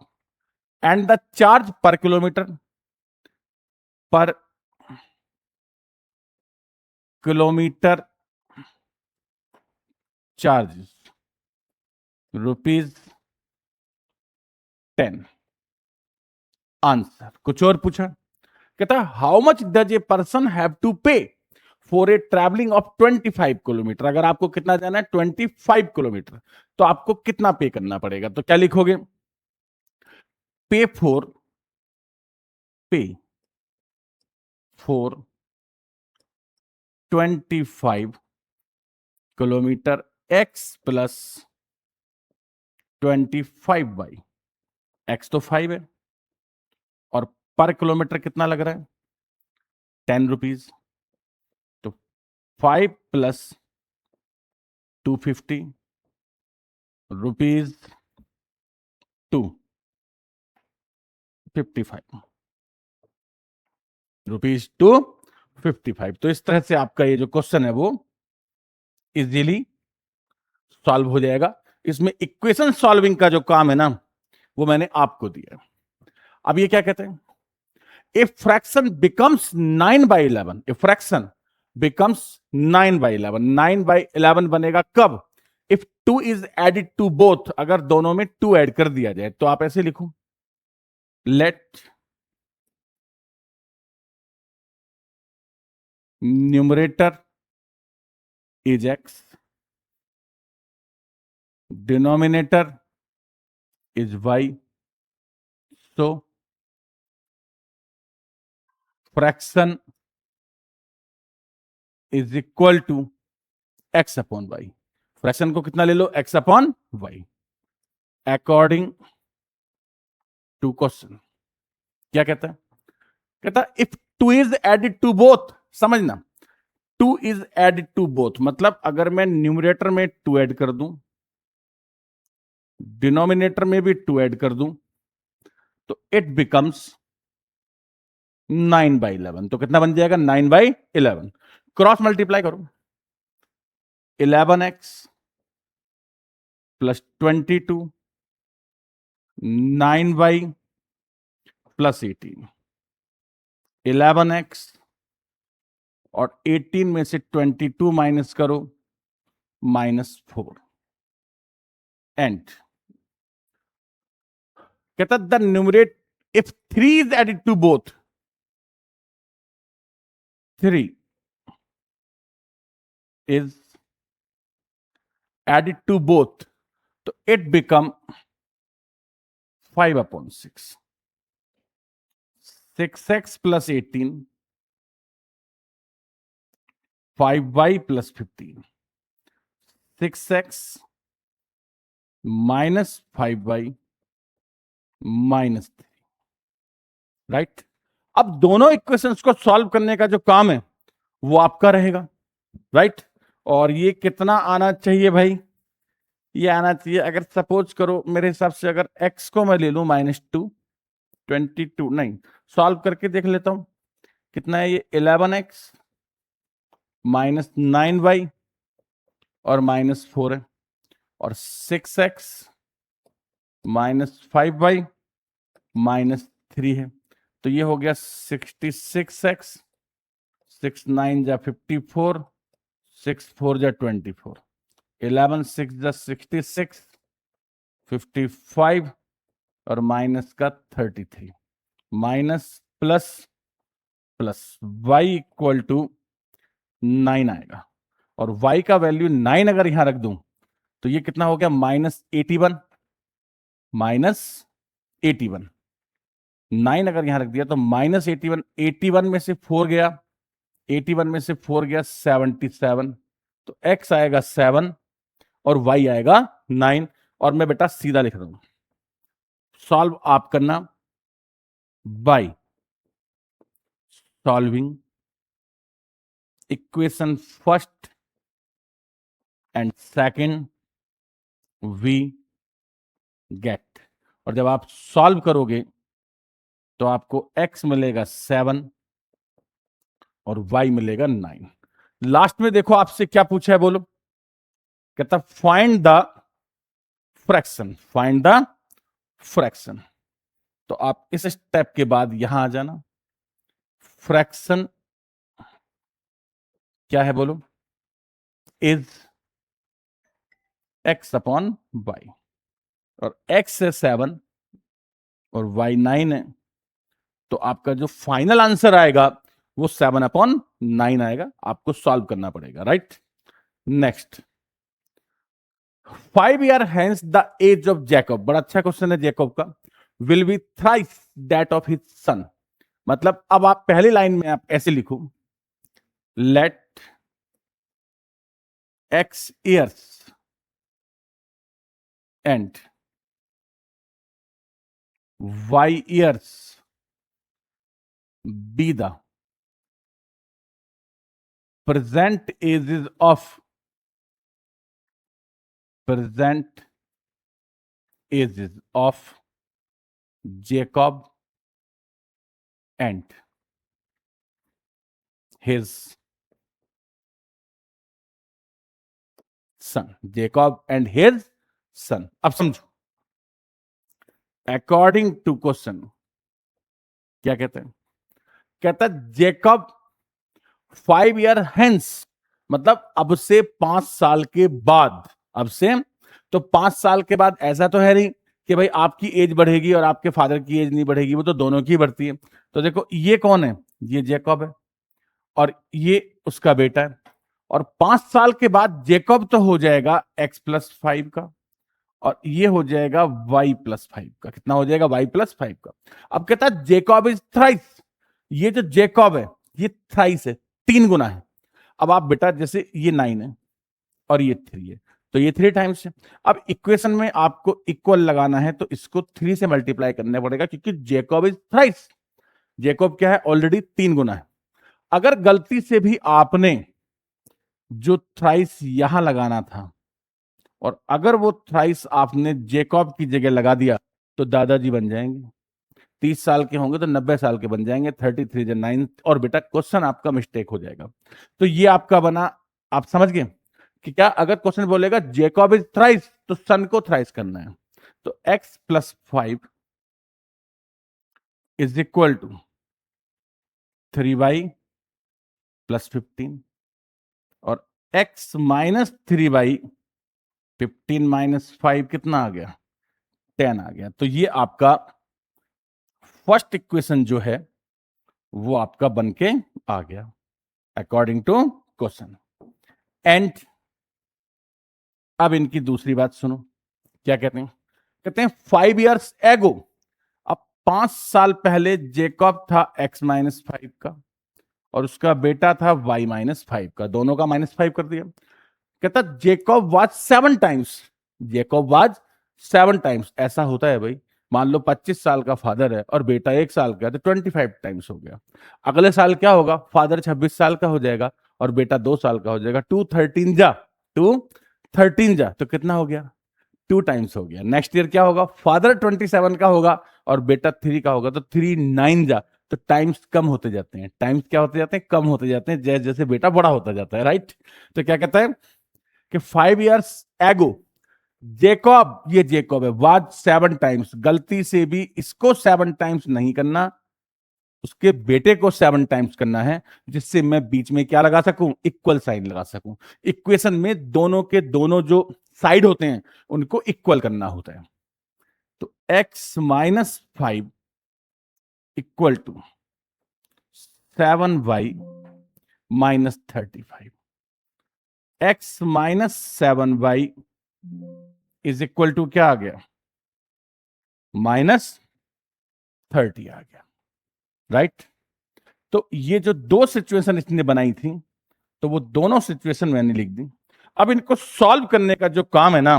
and the charge per kilometre, per kilometre charges ₹10। Answer कुछ और पूछा, कहता how much does a person have to pay for a travelling of 25 kilometre. अगर आपको कितना जाना है 25 किलोमीटर, तो आपको कितना पे करना पड़ेगा, तो क्या लिखोगे पे for 25 kilometre x plus 25y, x तो 5 है और पर किलोमीटर कितना लग रहा है 10 रुपीज, तो 5 प्लस 250 रुपीज 255 रुपीज 255। तो इस तरह से आपका ये जो क्वेश्चन है वो इजीली सॉल्व हो जाएगा। इसमें इक्वेशन सॉल्विंग का जो काम है ना वो मैंने आपको दिया। अब ये क्या कहते हैं, a fraction becomes 9/11, a fraction becomes 9/11, 9/11 बनेगा कब, if 2 is added to both, अगर दोनों में 2 ऐड कर दिया जाए। तो आप ऐसे लिखो let numerator is x, denominator is y, so fraction is equal to x upon y। Fraction को कितना ले लो x upon y according to question. क्या कहता है, कहता if 2 is added to both, समझना 2 इज एडिड टू बोथ मतलब अगर मैं न्यूमरेटर में 2 ऐड कर दूं, डिनोमिनेटर में भी 2 ऐड कर दूं, तो इट बिकम्स 9/11। तो कितना बन जाएगा 9/11। क्रॉस मल्टीप्लाई करो, 11x plus 22 9y plus 18, 11x और 18 में से 22 माइनस करो, -4 एंड कहता the numerator if 3 is added to both, 3 is added to both, तो it become 5/6, 6x plus 18, 5y plus 15, 6x minus 5y minus 3, right. अब दोनों equations को सॉल्व करने का जो काम है वो आपका रहेगा, राइट। और ये कितना आना चाहिए भाई, ये आना चाहिए, अगर सपोज करो मेरे हिसाब से अगर x को मैं ले लूं -2, 22 नहीं, सॉल्व करके देख लेता हूं कितना है ये, 11x -9y और -4 है, और 6x -5y -3 है, तो ये हो गया 66x, 6 9 जा 54, 6 4 जा 24, 11 6 जा 66, 55 और माइनस का 33, minus plus plus y equal to 9 आएगा, और y का वैल्यू 9 अगर यहां रख दूं तो ये कितना हो गया, -81, -81, 9 अगर यहां रख दिया तो -81, 81 में से 4 गया, 81 में से 4 गया 77, तो x आएगा 7 और y आएगा 9, और मैं बेटा सीधा लिख रहा हूं, सॉल्व आप करना by solving equation first and second we get, और जब आप सॉल्व करोगे तो आपको x मिलेगा 7 और y मिलेगा 9। लास्ट में देखो आपसे क्या पूछा है, बोलो, कहता find the fraction, find the fraction, तो आप इस स्टेप के बाद यहां आ जाना, फ्रैक्शन क्या है बोलो, इज x अपॉन y, और x है 7 और y 9 है, तो आपका जो फाइनल आंसर आएगा वो 7/9 आएगा, आपको सॉल्व करना पड़ेगा, right. Next, 5 year hence the age of Jacob, बड़ा अच्छा क्वेश्चन है जैकब का, will be thrice that of his son, मतलब अब आप पहली लाइन में आप ऐसे लिखो, let x years and y years be the present ages of Jacob and his son, Jacob and his son। अब समझो, अकॉर्डिंग टू क्वेश्चन क्या कहते हैं, कहता है जेकब 5 year हेंस, मतलब अब से 5 साल के बाद, अब से तो 5 साल के बाद, ऐसा तो है नहीं कि भाई आपकी एज बढ़ेगी और आपके फादर की एज नहीं बढ़ेगी, वो तो दोनों की बढ़ती है। तो देखो ये कौन है, ये जेकब है और ये उसका बेटा है, और 5 साल के बाद जेकब तो हो जाएगा x+5 का, और ये हो जाएगा y+5 का, कितना हो जाएगा, y+5 का। अब कहता है जेकब इज थ्राइस, ये जो जेकब है ये थ्राइस है, 3 गुना है। अब आप बेटा जैसे ये 9 है और ये 3 है, तो ये 3 टाइम्स है। अब इक्वेशन में आपको इक्वल लगाना है तो इसको 3 से मल्टीप्लाई करना पड़ेगा, क्योंकि जेकब इज थ्राइस, जेकब क्या है, ऑलरेडी 3 गुना है। अगर गलती से भी आपने जो थ्राइस यहां लगाना था और अगर वो थ्राइस आपने जेकब की जगह लगा दिया तो दादाजी बन जाएंगे, 30 साल के होंगे तो 90 साल के बन जाएंगे, 33 या 9, और बेटा क्वेश्चन आपका मिस्टेक हो जाएगा। तो ये आपका बना, आप समझ गए कि क्या, अगर क्वेश्चन बोलेगा जेकब इज थ्राइस तो सन को थ्राइस करना है, तो x+5 is equal to 3y +15 और x -3/15 - 5 कितना आ गया, 10 आ गया। तो ये आपका फर्स्ट इक्वेशन जो है वो आपका बन के आ गया अकॉर्डिंग टू क्वेश्चन। एंड अब इनकी दूसरी बात सुनो, क्या कहते हैं, कहते हैं 5 years एगो, अब 5 साल पहले जेकब था x-5 का और उसका बेटा था y-5 का, दोनों का -5 कर दिया। कहता Jacob was 7 times, Jacob was 7 times. ऐसा होता है भाई, मान लो 25 साल का फादर है और बेटा 1 साल का है, तो 25 टाइम्स हो गया। अगले साल क्या होगा, फादर 26 साल का हो जाएगा और बेटा 2 साल का हो जाएगा। 2 13 जा तो कितना हो गया, 2 टाइम्स हो गया। नेक्स्ट ईयर क्या होगा, फादर 27 का होगा और बेटा 3 का होगा, तो 3 9 जा, तो टाइम्स कम होते जाते हैं। टाइम्स क्या होते जाते हैं, कम होते जाते हैं जैसे जैसे बेटा बड़ा होता जाता है, राइट। तो क्या कहता है कि 5 years एगो जेकब, ये जेकब है, वाज 7 टाइम्स, गलती से भी इसको 7 टाइम्स नहीं करना, उसके बेटे को 7 टाइम्स करना है, जिससे मैं बीच में क्या लगा सकूं, इक्वल साइन लगा सकूं। इक्वेशन में दोनों के दोनों जो साइड होते हैं उनको इक्वल करना होता है। तो x-5 equal to 7y -35, x-7y is equal to क्या आ गया, -30 आ गया, राइट। तो ये जो दो सिचुएशन इसने बनाई थी, तो वो दोनों सिचुएशन मैंने लिख दी। अब इनको सॉल्व करने का जो काम है ना,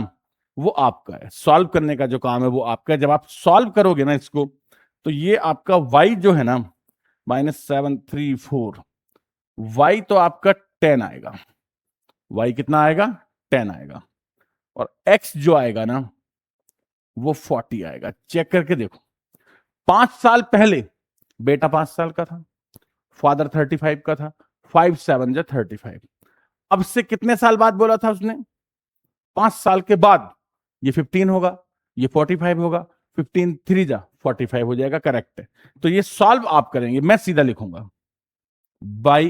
वो आपका है। सॉल्व करने का जो काम है वो आपका है। जब आप सॉल्व करोगे ना इसको, तो ये आपका y जो है ना, -734, y तो आपका 10 आएगा, y कितना आएगा, 10 आएगा, और x जो आएगा ना वो 40 आएगा। चेक करके देखो, 5 साल पहले बेटा 5 साल का था, फादर 35 का था, 5 7 जा 35। अब से कितने साल बाद बोला था उसने, 5 साल के बाद, ये 15 होगा, ये 45 होगा, 15 3 जा 45 हो जाएगा, करेक्ट है। तो ये सॉल्व आप करेंगे, मैं सीधा लिखूंगा by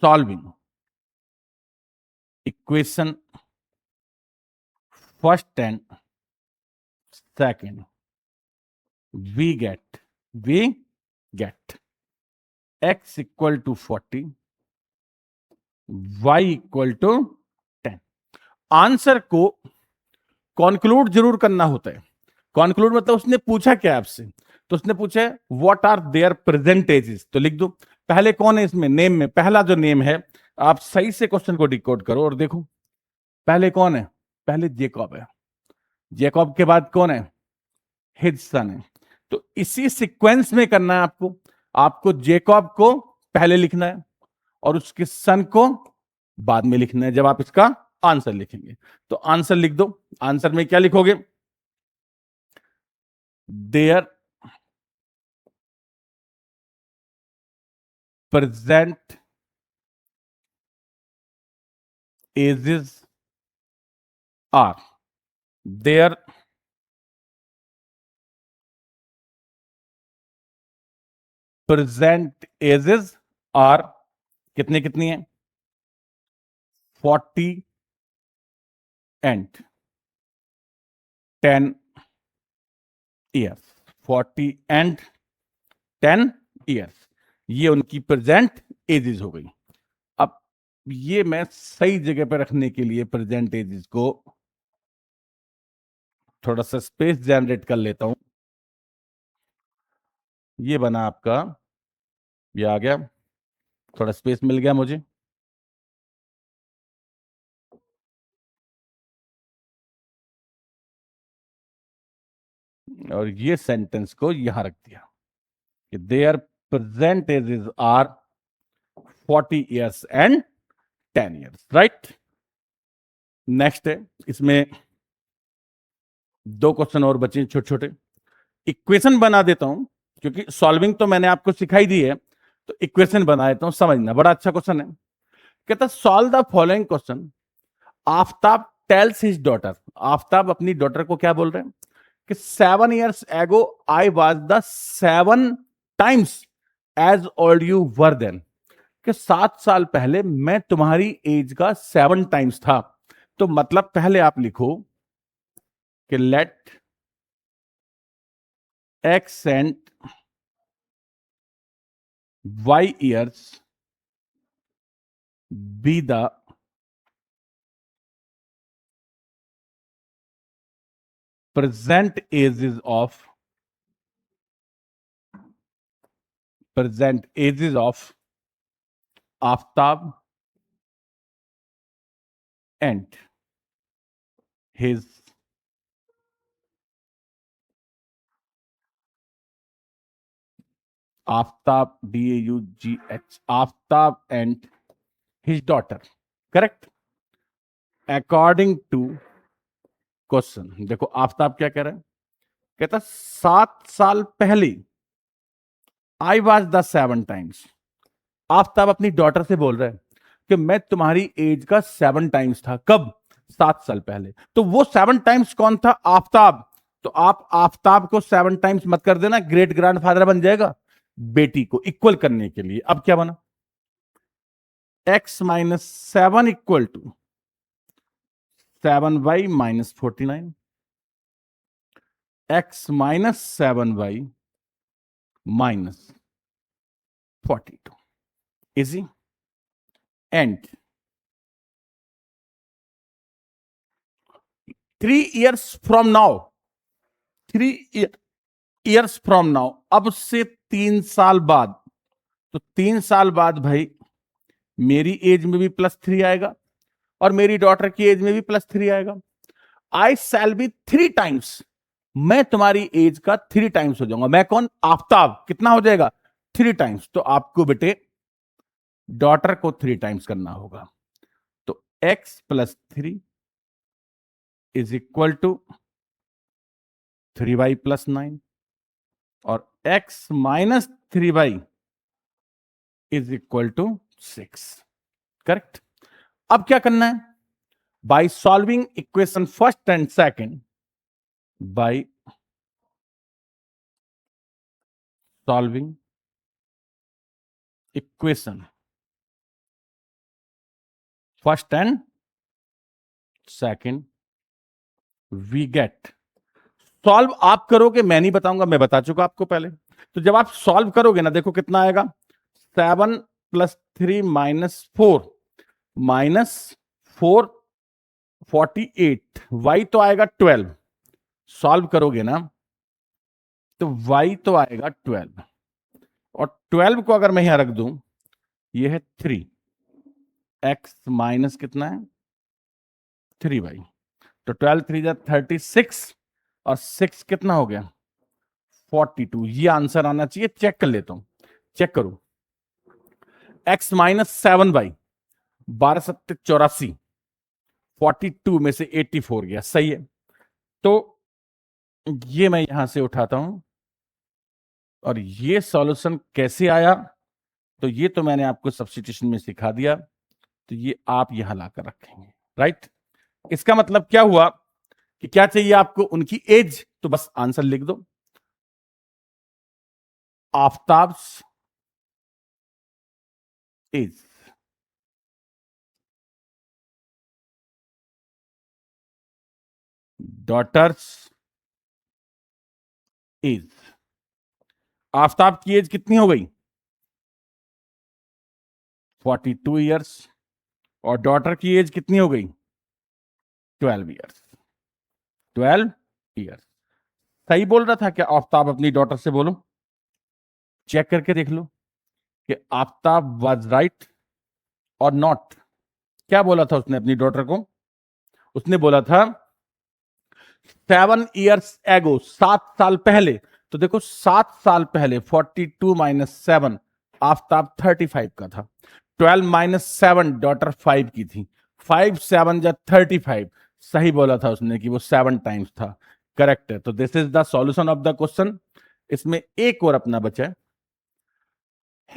solving equation first and second, we get x equal to 40, y equal to 10। Answer को कॉन्क्लूड जरूर करना होता है। कॉन्क्लूड मतलब उसने पूछा क्या आपसे, तो उसने पूछा व्हाट आर देयर प्रेजेंटेजेस, तो लिख दो पहले कौन है इसमें, नेम में पहला जो नेम है, आप सही से क्वेश्चन को डिकोड करो और देखो पहले कौन है, पहले जेकब है, जेकब के बाद कौन है, हिज सन है। तो इसी सीक्वेंस में करना है आपको, आपको जेकब को पहले लिखना है और उसके सन को बाद में लिखना है जब आप इसका आंसर लिखेंगे। तो आंसर लिख दो, आंसर में क्या लिखोगे, there present ages are, their present ages are कितने कितनी है, 40 and 10 years, 40 and 10 years, ये उनकी प्रेजेंट एजेस हो गई। अब ये मैं सही जगह पर रखने के लिए प्रेजेंट एजेस को थोड़ा सा स्पेस जनरेट कर लेता हूं। ये बना आपका, ये आ गया, थोड़ा स्पेस मिल गया मुझे। और ये सेंटेंस को यहां रख दिया कि their present ages are 40 years and 10 years, right. Next है, इसमें दो क्वेश्चन और बचे छोटे छोटे, इक्वेशन बना देता हूं क्योंकि सॉल्विंग तो मैंने आपको सिखाई दी है, तो इक्वेशन बना देता हूं, समझना, बड़ा अच्छा क्वेश्चन है। कहता solve the following question, Aftab tales his daughter, Aftab अपनी डॉटर को क्या बोल रहे हैं कि 7 years ago I was the 7 times age old you were then, कि 7 साल पहले मैं तुम्हारी एज का 7 टाइम्स था। तो मतलब पहले आप लिखो कि let x and y years be the present ages of present ages of Aftab and his Aftab DAUGH Aftab and his daughter. Correct? According to question, देखो आफ्ताब क्या कह रहा है, कहता 7 साल पहले I was the 7 times. Aftab अपनी डॉटर से बोल रहा है कि मैं तुम्हारी एज का 7 टाइम्स था। कब? 7 साल पहले। तो वो 7 टाइम्स कौन था? आफ्ताब। तो आप आफ्ताब को 7 टाइम्स मत कर देना, ग्रेट ग्रैंडफादर बन जाएगा। बेटी को इक्वल करने के लिए अब क्या बना, x-7 equal to 7y - 49, x-7y - 42 easy. And 3 years from now, 3 years from now, अब से 3 साल बाद, तो 3 साल बाद भाई मेरी एज में भी +3 आएगा और मेरी डॉटर की एज में भी +3 आएगा। आई शैल बी 3 टाइम्स, मैं तुम्हारी एज का 3 टाइम्स हो जाऊंगा। मैं कौन? आफ्ताब। कितना हो जाएगा? 3 टाइम्स। तो आपको बेटे डॉटर को 3 टाइम्स करना होगा। तो x+3 is equal to 3y+9 और x-3y is equal to 6। Correct? अब क्या करना है? By solving equation first and second, by solving equation first and second, we get, solve आप करोगे, मैं नहीं बताऊंगा, मैं बता चुका आपको पहले। तो जब आप सॉल्व करोगे ना, देखो कितना आएगा, 7+3 - 4 48, y तो आएगा 12। सॉल्व करोगे ना तो y तो आएगा 12, और 12 को अगर मैं यहां रख दूं, ये है 3, x माइनस कितना है 3y, तो 12×3 = 36 और 6 कितना हो गया 42। ये आंसर आना चाहिए। चेक कर लेता हूं, चेक करो, x-7y 12×7 = 84, 42 में से 84 गया, सही है। तो ये मैं यहां से उठाता हूं, और ये सॉल्यूशन कैसे आया, तो ये तो मैंने आपको सब्स्टिट्यूशन में सिखा दिया, तो ये आप यहां लाकर रखेंगे। राइट? इसका मतलब क्या हुआ कि क्या चाहिए आपको, उनकी एज, तो बस आंसर लिख दो, Aftab's age, daughter's age. Aftab की एज कितनी हो गई 42 ईयर्स, और डॉटर की एज कितनी हो गई 12 ईयर्स। 12 ईयर्स सही बोल रहा था क्या आफ्ताब अपनी डॉटर से? बोलो, चेक करके देख लो कि आफ्ताब वाज राइट और नॉट। क्या बोला था उसने अपनी डॉटर को? उसने बोला था 7 years एगो, 7 साल पहले। तो देखो 7 साल पहले 42 - 7, आफ्ताब 35 का था। 12 - 7 डॉटर 5 की थी। 5 7 जा 35, सही बोला था उसने कि वो 7 टाइम्स था। करेक्ट है। तो this is the solution of the question. इसमें एक और अपना बचा है,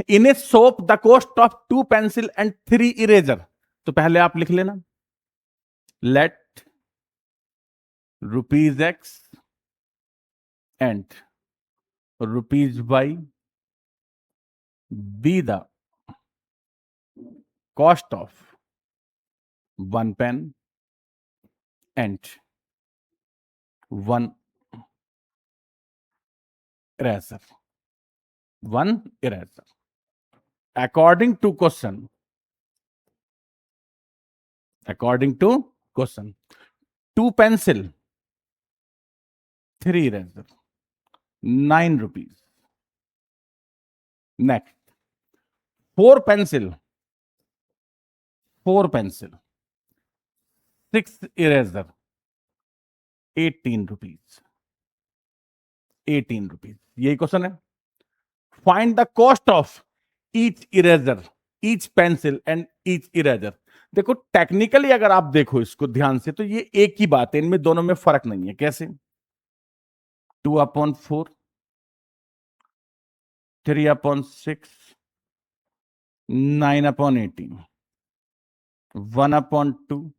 in a shop the cost of 2 pencil and 3 eraser. तो पहले आप लिख लेना, let ₹X and ₹Y be the cost of one pen and one eraser. One eraser. According to question, two pencil, three eraser, 9 rupees. Next, four pencil, six eraser, 18 rupees. 18 rupees. यही question है. Find the cost of each eraser, each pencil and each eraser. देखो technically अगर आप देखो इसको ध्यान से तो ये एक ही बात है, इनमें दोनों में फर्क नहीं है. कैसे? 2/4, 3/6, 9/18, 1/2,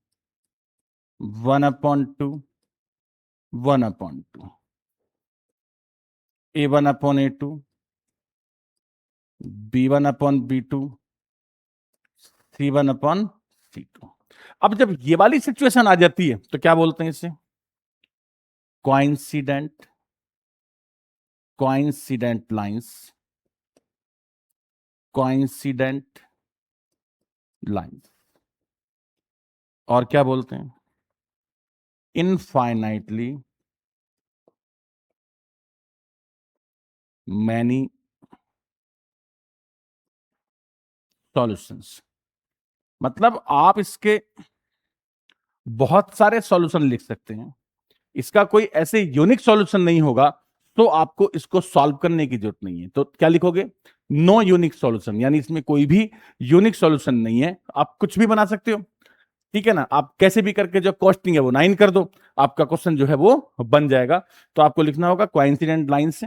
1/2, 1/2, A1/A2, B1/B2, C1/C2. अब जब ये वाली सिचुएशन आ जाती है तो क्या बोलते हैं इसे? Coincident lines. Coincident lines. और क्या बोलते हैं? Infinitely many solutions. मतलब आप इसके बहुत सारे सॉल्यूशन लिख सकते हैं. इसका कोई ऐसे यूनिक सॉल्यूशन नहीं होगा, तो आपको इसको सॉल्व करने की जरूरत नहीं है. तो क्या लिखोगे? नो यूनिक सॉल्यूशन, यानी इसमें कोई भी यूनिक सॉल्यूशन नहीं है. आप कुछ भी बना सकते हो, ठीक है ना. आप कैसे भी करके जो कॉस्टिंग है वो 9 कर दो, आपका क्वेश्चन जो है वो बन जाएगा. तो आपको लिखना होगा कोइंसिडेंट लाइन से,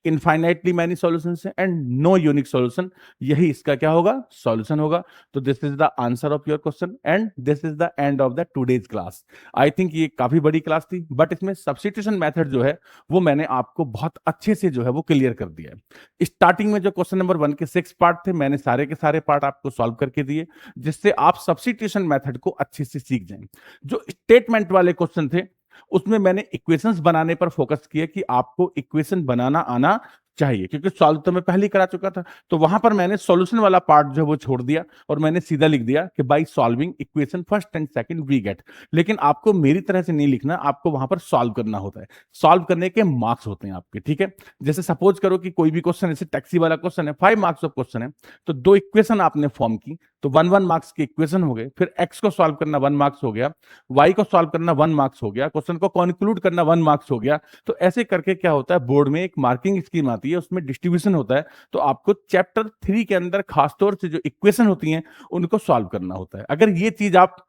इनफाइनाइटली मैनी सॉल्यूशन है एंड नो यूनिक सॉल्यूशन. यही इसका क्या होगा? सॉल्यूशन होगा. तो this is the answer of your question and this is the end of the today's class. I think ये काफी बड़ी क्लास थी, बट इसमें सब्स्टिट्यूशन मेथड जो है वो मैंने आपको बहुत अच्छे से जो है वो क्लियर कर दिया है. स्टार्टिंग में जो क्वेश्चन नंबर 1 के 6 पार्ट थे, मैंने सारे के सारे पार्ट आपको सॉल्व करके दिए, जिससे आप सब्स्टिट्यूशन मेथड को अच्छे से सीख जाएं. जो स्टेटमेंट वाले क्वेश्चन थे उसमें मैंने इक्वेशंस बनाने पर फोकस किया कि आपको इक्वेशन बनाना आना चाहिए, क्योंकि सॉल्व तो मैं पहले ही करा चुका था. तो वहां पर मैंने सॉल्यूशन वाला पार्ट जो है वो छोड़ दिया और मैंने सीधा लिख दिया कि by solving equation first and second we get. लेकिन आपको मेरी तरह से नहीं लिखना, आपको वहां पर सॉल्व करना होता है. सॉल्व करने के मार्क्स होते हैं आपके, ठीक है. जैसे सपोज करो कि कोई भी क्वेश्चन ऐसे टैक्सी वाला क्वेश्चन है, 5 मार्क्स ऑफ क्वेश्चन है, तो दो इक्वेशन आपने फॉर्म की तो 1 मार्क्स की इक्वेशन हो गए. फिर एक्स को सॉल्व करना 1 मार्क्स हो गया, वाई को सॉल्व करना 1 मार्क्स हो गया, क्वेश्चन को कंक्लूड करना 1 मार्क्स हो गया. तो ऐसे करके क्या होता है, बोर्ड में एक मार्किंग स्कीम आती है, उसमें डिस्ट्रीब्यूशन होता है. तो आपको चैप्टर 3 के अंदर खासतौर से जो इक्वेशन होती हैं उनको सॉल्व करना होता है. अगर ये चीज आप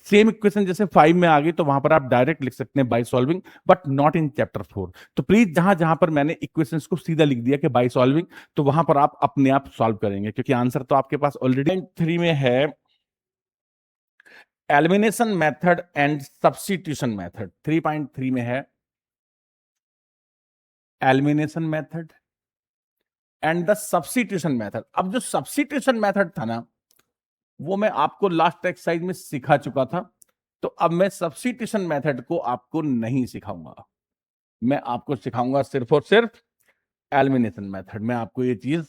सेम इक्वेशन जैसे 5 में आ गई तो वहां पर आप डायरेक्ट लिख सकते हैं by solving, but not in chapter 4. तो प्लीज जहां जहां पर मैंने इक्वेशंस को सीधा लिख दिया कि बाय सॉल्विंग, तो वहां पर आप अपने आप सॉल्व करेंगे, क्योंकि आंसर तो आपके पास ऑलरेडी 3 में है. Elimination method and substitution method 3.3 में है. Elimination method and the substitution method. अब जो सब्स्टिट्यूशन मेथड था ना, वो मैं आपको लास्ट एक्सरसाइज में सिखा चुका था. तो अब मैं सब्स्टिट्यूशन मेथड को आपको नहीं सिखाऊंगा, मैं आपको सिखाऊंगा सिर्फ और सिर्फ एलिमिनेशन मेथड. मैं आपको ये चीज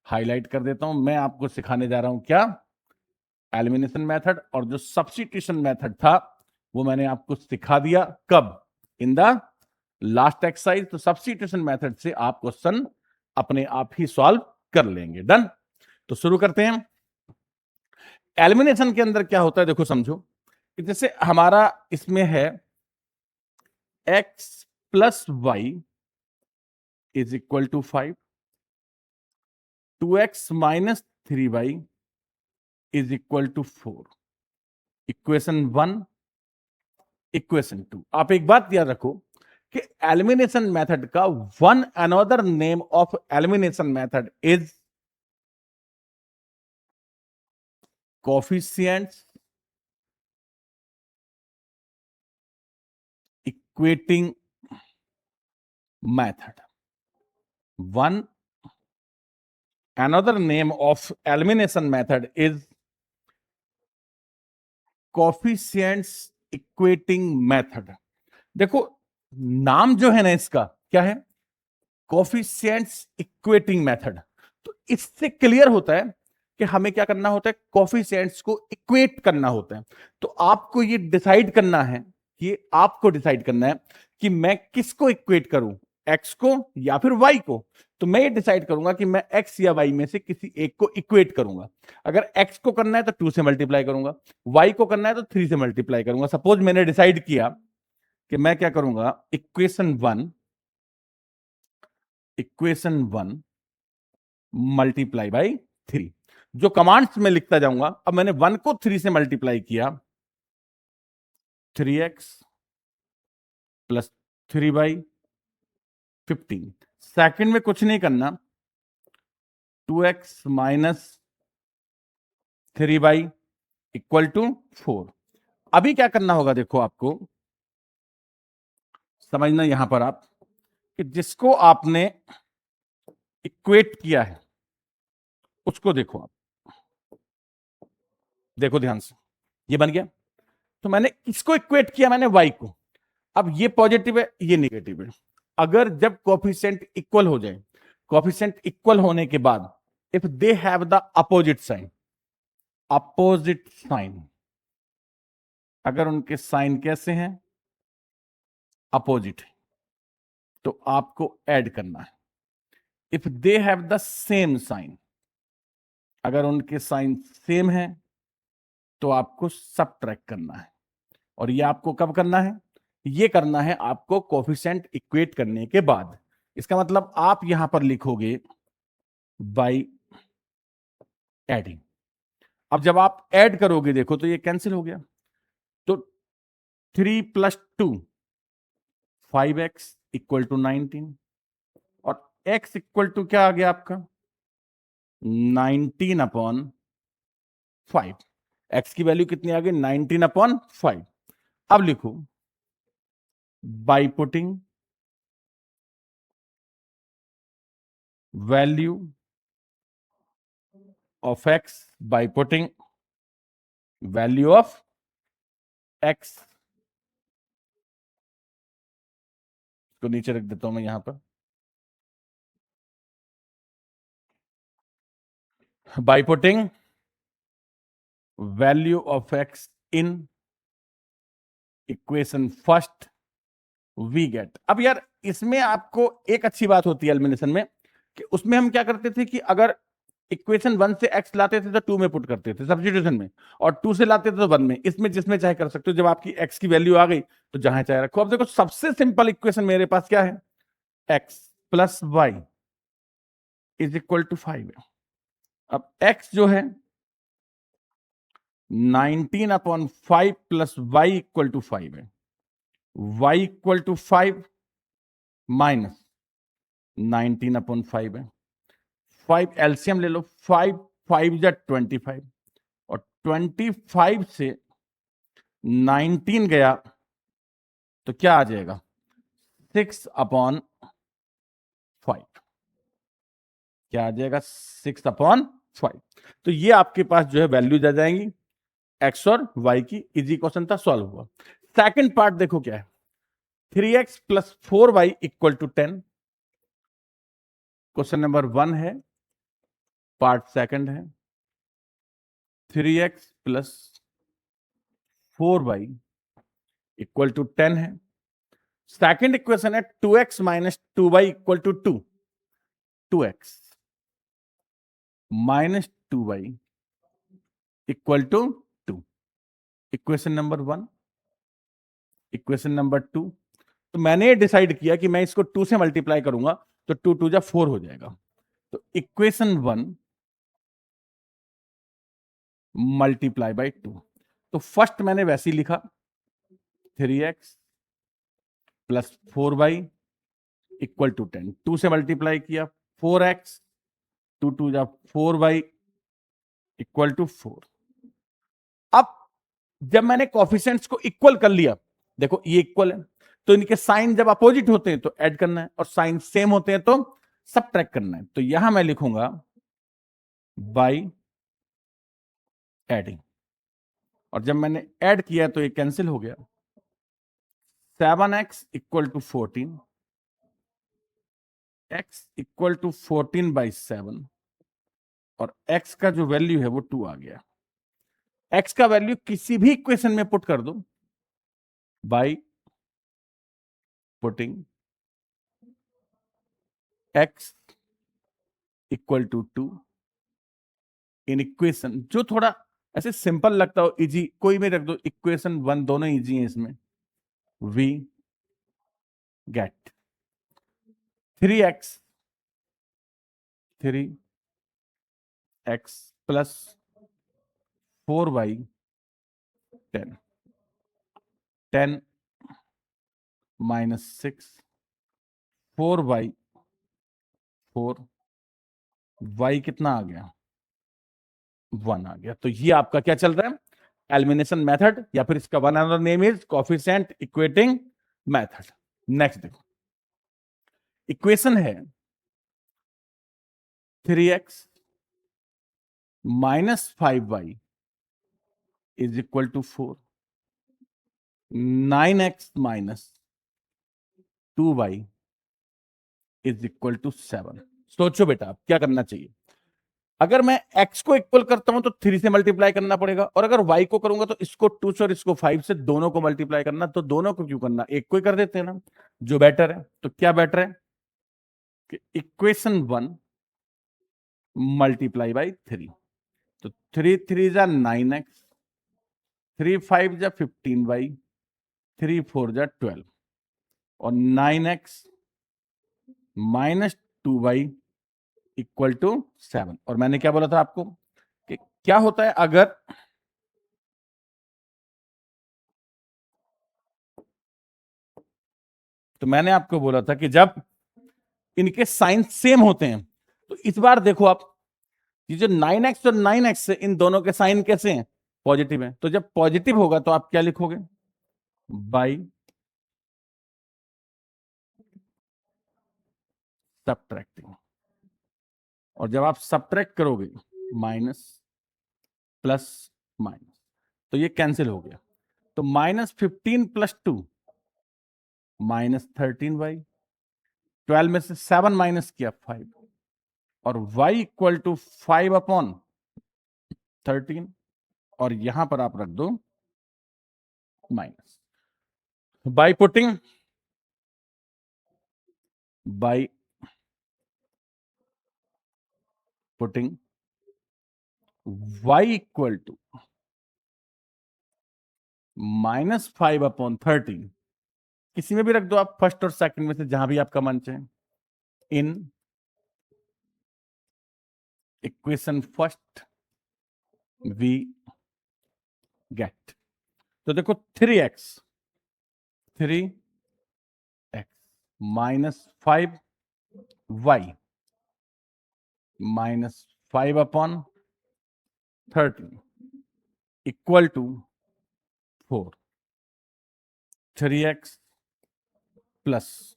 हाईलाइट कर देता हूं, मैं आपको सिखाने जा रहा हूं क्या? Elimination method. और जो सब्स्टिट्यूशन मेथड था वो मैंने आपको सिखा दिया. कब? In the last exercise. तो सब्स्टिट्यूशन मेथड से आप क्वेश्चन अपने आप ही सॉल्व कर लेंगे. डन. तो शुरू करते हैं. एलिमिनेशन के अंदर क्या होता है, देखो समझो कि जैसे हमारा इसमें है x plus y is equal to 5, 2x minus 3y is equal to 4. Equation 1, equation 2. आप एक बात याद रखो कि एलिमिनेशन मेथड का one another name of elimination method is coefficients equating method. One another name of elimination method is coefficients equating method. देखो नाम जो है ना इसका क्या है, कोफिशिएंट्स इक्वेटिंग मेथड। तो इससे क्लियर होता है कि हमें क्या करना होता है, कोफिशिएंट्स को इक्वेट करना होता है। तो आपको ये डिसाइड करना है, ये आपको डिसाइड करना है कि मैं किसको इक्वेट करूं, एक्स को या फिर वाई को। तो मैं ये डिसाइड करूंगा कि मैं एक्स या वाई में से किसी एक को इक्वेट करूंगा। अगर एक्स को करना है तो 2 से मल्टीप्लाई करूंगा, वाई को करना है तो 3 से मल्टीप्लाई करूंगा। सपोज मैंने डिसाइड किया कि मैं क्या करूंगा, इक्वेशन वन मल्टीप्लाई बाई 3। जो कमांड्स में लिखता जाऊंगा, अब मैंने 1 को 3 से मल्टीप्लाई किया, 3x प्लस 3/15। सेकंड में कुछ नहीं करना, 2x माइनस 3/4। अभी क्या करना होगा, देखो आपको समझना यहां पर आप कि जिसको आपने इक्वेट किया है उसको देखो आप, देखो ध्यान से, ये बन गया। तो मैंने किसको इक्वेट किया, मैंने y को। अब ये पॉजिटिव है, ये नेगेटिव है। अगर जब कोफिशिएंट इक्वल हो जाए, कोफिशिएंट इक्वल होने के बाद if they have the opposite sign, अगर उनके साइन कैसे हैं, अपोजिट है, तो आपको ऐड करना है। If they have the same sign, अगर उनके साइन सेम है तो आपको सबट्रैक्ट करना है। और ये आपको कब करना है, ये करना है आपको कोफिशिएंट इक्वेट करने के बाद। इसका मतलब आप यहां पर लिखोगे बाय एडिंग। अब जब आप ऐड करोगे, देखो तो ये कैंसिल हो गया। तो 3 + 2 5x इक्वल टू 19, और x इक्वल टू क्या आ गया आपका, 19/5। x की वैल्यू कितनी आ गई, 19/5। अब लिखो by putting value of x, by putting value of x, को नीचे रख देता हूं मैं यहां पर, by putting value of x in equation first we get. अब यार इसमें आपको एक अच्छी बात होती है एलिमिनेशन में, कि उसमें हम क्या करते थे कि अगर इक्वेशन 1 से x लाते थे तो 2 में पुट करते थे सब्स्टिट्यूशन में, और 2 से लाते थे तो 1 में। इसमें जिसमें चाहे कर सकते हो। जब आपकी x की वैल्यू आ गई तो जहां चाहे रखो। अब देखो सबसे सिंपल इक्वेशन मेरे पास क्या है, x plus y is equal to 5 है। अब x जो है 19/5 प्लस वाई इक्वल टू 5 है। y इक्वल टू 5 माइनस 19/5 है। 5 एलसीएम ले लो, 5 5 जा 25, और 25 से 19 गया तो क्या आ जाएगा, 6/5। क्या आ जाएगा, 6/5। तो ये आपके पास जो है वैल्यूज आ जाएंगी एक्स और वाई की। इजी क्वेश्चन था, सॉल्व हुआ। सेकंड पार्ट देखो क्या है, 3x plus 4y equal to 10। Question number 1 है, पार्ट सेकंड है। 3x plus 4y equal to 10 है। सेकंड इक्वेशन है 2x minus 2y equal to 2। 2x minus 2y equal to 2। Equation number 1। Equation number 2, तो मैंने decide किया कि मैं इसको 2 से मल्टीप्लाई करूंगा तो 2 2 जा 4 हो जाएगा। तो इक्वेशन 1 मल्टीप्लाई बाई 2। तो फर्स्ट मैंने वैसे ही लिखा, 3x plus 4y equal to 10। 2 से मल्टीप्लाई किया, 4x, 2 2 जा 4y इक्वल टू 4। अब जब मैंने कोफिशिएंट्स को इक्वल कर लिया, देखो ये इक्वल है, तो इनके साइन जब अपोजिट होते हैं तो ऐड करना है, और साइन सेम होते हैं तो सबट्रैक्ट करना है। तो यहां मैं लिखूंगा बाई एडिंग, और जब मैंने ऐड किया तो ये कैंसिल हो गया। 7x equal to 14, x equal to 14/7, और x का जो वैल्यू है वो 2 आ गया। x का वैल्यू किसी भी इक्वेशन में पुट कर दो by putting x equal to 2 in equation, जो थोड़ा ऐसे सिंपल लगता हो, इजी, कोई भी रख दो, इक्वेशन 1, दोनों इजी हैं इसमें। We get 3x plus 4y 10, 10 minus 6, 4y 4, y कितना आ गया, 1 आ गया। तो ये आपका क्या चल रहा है, एलिमिनेशन मेथड, या फिर इसका one another name is coefficient equating method. Next देखो, इक्वेशन है 3x minus 5y is equal to 4, 9x minus 2y is equal to 7। सोचो बेटा आप क्या करना चाहिए। अगर मैं x को इक्वल करता हूं तो 3 से मल्टीप्लाई करना पड़ेगा, और अगर y को करूंगा तो इसको 2 से और इसको 5 से, दोनों को मल्टीप्लाई करना। तो दोनों को क्यों करना, एक को ही कर देते हैं ना, जो बेटर है। तो क्या बेटर है कि इक्वेशन 1 मल्टीप्लाई बाई 3, तो 3 3 जा 9x, 3 5 जा 15y, 3 4 जा 12, और 9x minus 2y equal to 7। और मैंने क्या बोला था आपको कि क्या होता है अगर तो मैंने आपको बोला था कि जब इनके साइन सेम होते हैं, तो इस बार देखो आप, ये जो 9x और 9x है, इन दोनों के साइन कैसे हैं, पॉजिटिव है। तो जब पॉजिटिव होगा तो आप क्या लिखोगे, बाई सब्ट्रैक्टिंग, और जब आप सब्ट्रैक्ट करोगे माइनस प्लस माइनस, तो ये कैंसिल हो गया। तो -15 + 2 -13y, 12 में से 7 माइनस किया 5, और y इक्वल टू 5/13, और यहां पर आप रख दो minus, by putting y equal to -5/13, किसी में भी रख दो आप, फर्स्ट और सेकंड में से जहां भी आपका मन चाहे, in equation first we get. तो देखो 3x -5y -5/13 equal to 4, 3x plus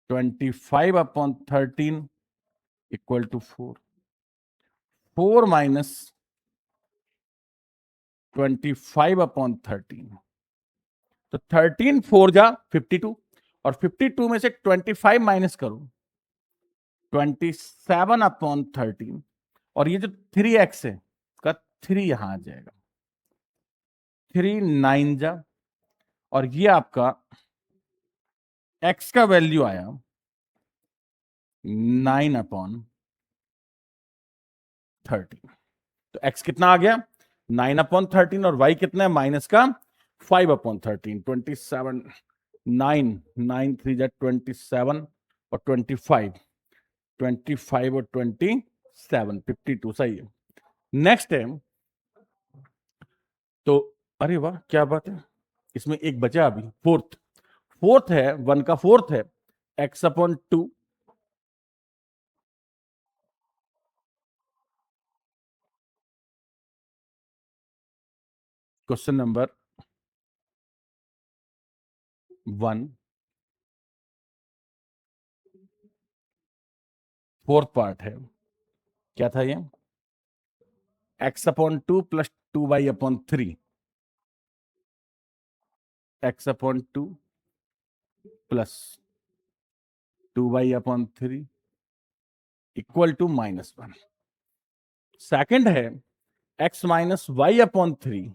25/13 equal to 4, 4 minus 25/13, तो 13 4 जा 52, और 52 में से 25 माइनस करो 27/13, और ये जो 3x है का 3 यहां आ जाएगा, 3 9 जा, और ये आपका x का वैल्यू आया 9/13। तो x कितना आ गया 9/13, और y कितना है माइनस का 5/13, 27, 9 9 3 जा 27, और 25, 25 और 27 52, सही है। नेक्स्ट है, तो अरे वाह क्या बात है, इसमें एक बचा अभी, फोर्थ है, 1 का फोर्थ है x/2, question number 1, fourth part है क्या था ये? x/2 plus 2y/3, x/2 plus 2y/3 equal to -1। Second है x minus y/3,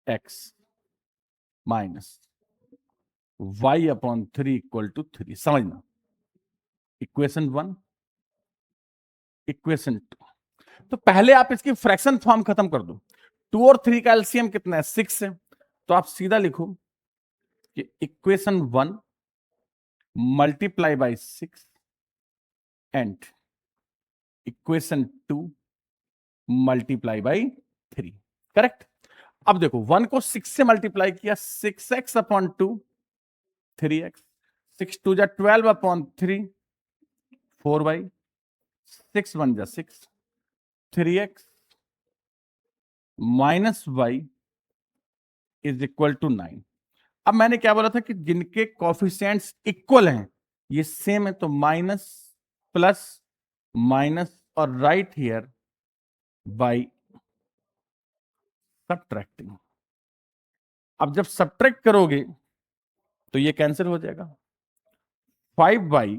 x minus y/3 equal to 3। समझना, इक्वेशन 1, इक्वेशन 2। तो पहले आप इसकी फ्रैक्शन फॉर्म खत्म कर दो। 2 और 3 का एलसीएम कितना है? 6 है। तो आप सीधा लिखो कि equation 1 multiply by 6 and equation 2 multiply by 3। Correct. अब देखो 1 को 6 से मल्टीप्लाई किया, 6x/2 3x, 6 2 जा 12/3 4y, 6 1 जा 6, 3x minus y is equal to 9। अब मैंने क्या बोला था कि जिनके कॉफिशिएंट्स इक्वल हैं, ये सेम है, तो माइनस प्लस माइनस और राइट हियर बाय सब्ट्रैक्टिंग। अब जब सब्ट्रैक्ट करोगे तो ये कैंसिल हो जाएगा। 5y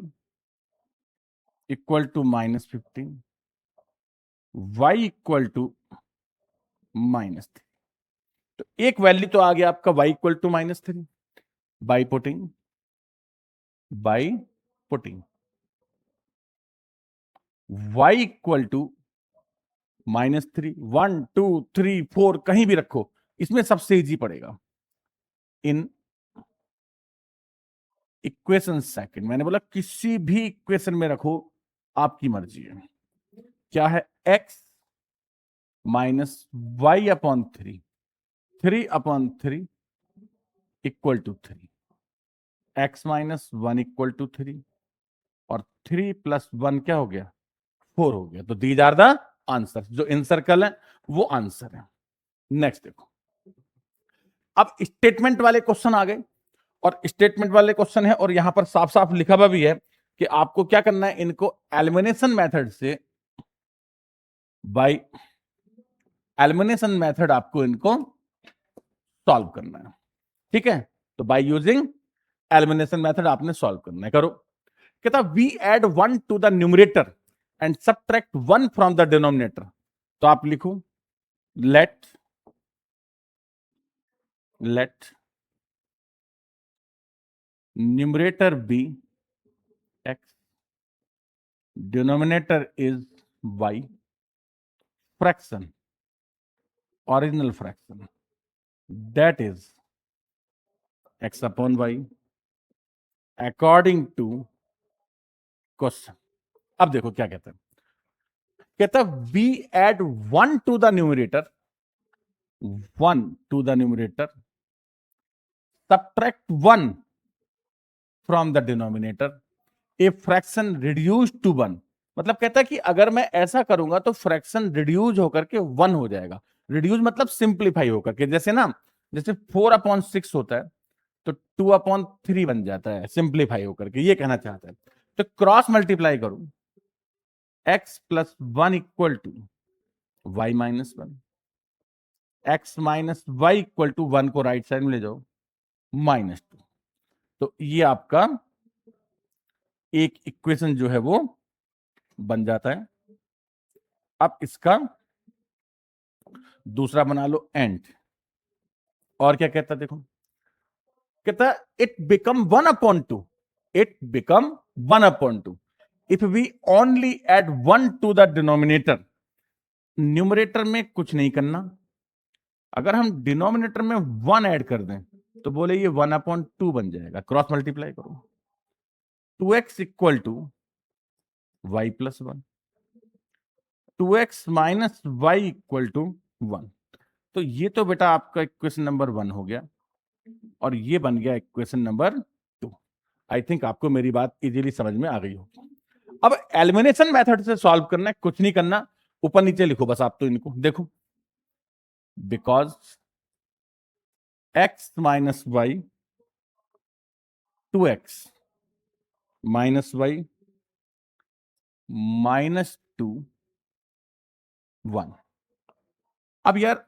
equal to -15, y equal to -3। तो एक वैल्यू तो आ गया आपका y equal to -3 by putting y equal to -3, 1 2 3 4 कहीं भी रखो, इसमें सबसे इजी पड़ेगा। इन इक्वेशन सेकंड, मैंने बोला किसी भी इक्वेशन में रखो, आपकी मर्जी है। क्या है? x minus y/3, 3/3 equal to 3, x minus 1 equal to 3 और 3 प्लस 1 क्या हो गया? 4 हो गया। तो दीज आर द आंसर, जो इन सर्कल है वो आंसर है। नेक्स्ट देखो, अब स्टेटमेंट वाले क्वेश्चन आ गए, और स्टेटमेंट वाले क्वेश्चन है और यहां पर साफ साफ लिखा हुआ भी है कि आपको क्या करना है, इनको एलिमिनेशन मेथड से, बाय एलिमिनेशन मेथड आपको इनको सॉल्व करना है। ठीक है, तो बाय यूजिंग एलिमिनेशन मेथड आपने सॉल्व करना है। करो। कहता we add 1 to the numerator and subtract 1 from the denominator. तो आप लिखो let numerator be x, denominator is y, fraction, original fraction, that is x/y according to question. अब देखो क्या कहता है, कहता we add 1 to the numerator, 1 to the numerator, subtract 1 from the denominator, a fraction reduce to 1। मतलब कहता है कि अगर मैं ऐसा करूंगा तो फ्रैक्शन रिड्यूस होकर के 1 हो जाएगा। रिड्यूस मतलब सिंप्लीफाई होकर के, जैसे ना, जैसे 4/6 होता है तो 2/3 बन जाता है सिंप्लीफाई होकर के, ये कहना चाहता है। तो क्रॉस मल्टीप्लाई करूं, x plus 1 equal to y minus 1, x minus y equal to 1 को राइट साइड में ले जाओ, -2। तो ये आपका एक इक्वेशन जो है वो बन जाता है। अब इसका दूसरा बना लो एंड। और क्या कहता है देखो, कहता it become 1/2, it become 1/2 if we only add 1 to the denominator. Numerator में कुछ नहीं करना, अगर हम डिनोमिनेटर में 1 ऐड कर दें तो बोले ये 1/2 बन जाएगा। क्रॉस मल्टीप्लाई करो, 2x equal to y plus 1, 2x minus y equal to 1। तो ये तो बेटा आपका इक्वेशन नंबर 1 हो गया, और ये बन गया इक्वेशन नंबर 2। आई थिंक आपको मेरी बात इजीली समझ में आ गई होगी। अब एलिमिनेशन मेथड से सॉल्व करना है, कुछ नहीं करना, ऊपर नीचे लिखो बस आप। तो इनको देखो, because x minus y, 2x minus y -2 1। अब यार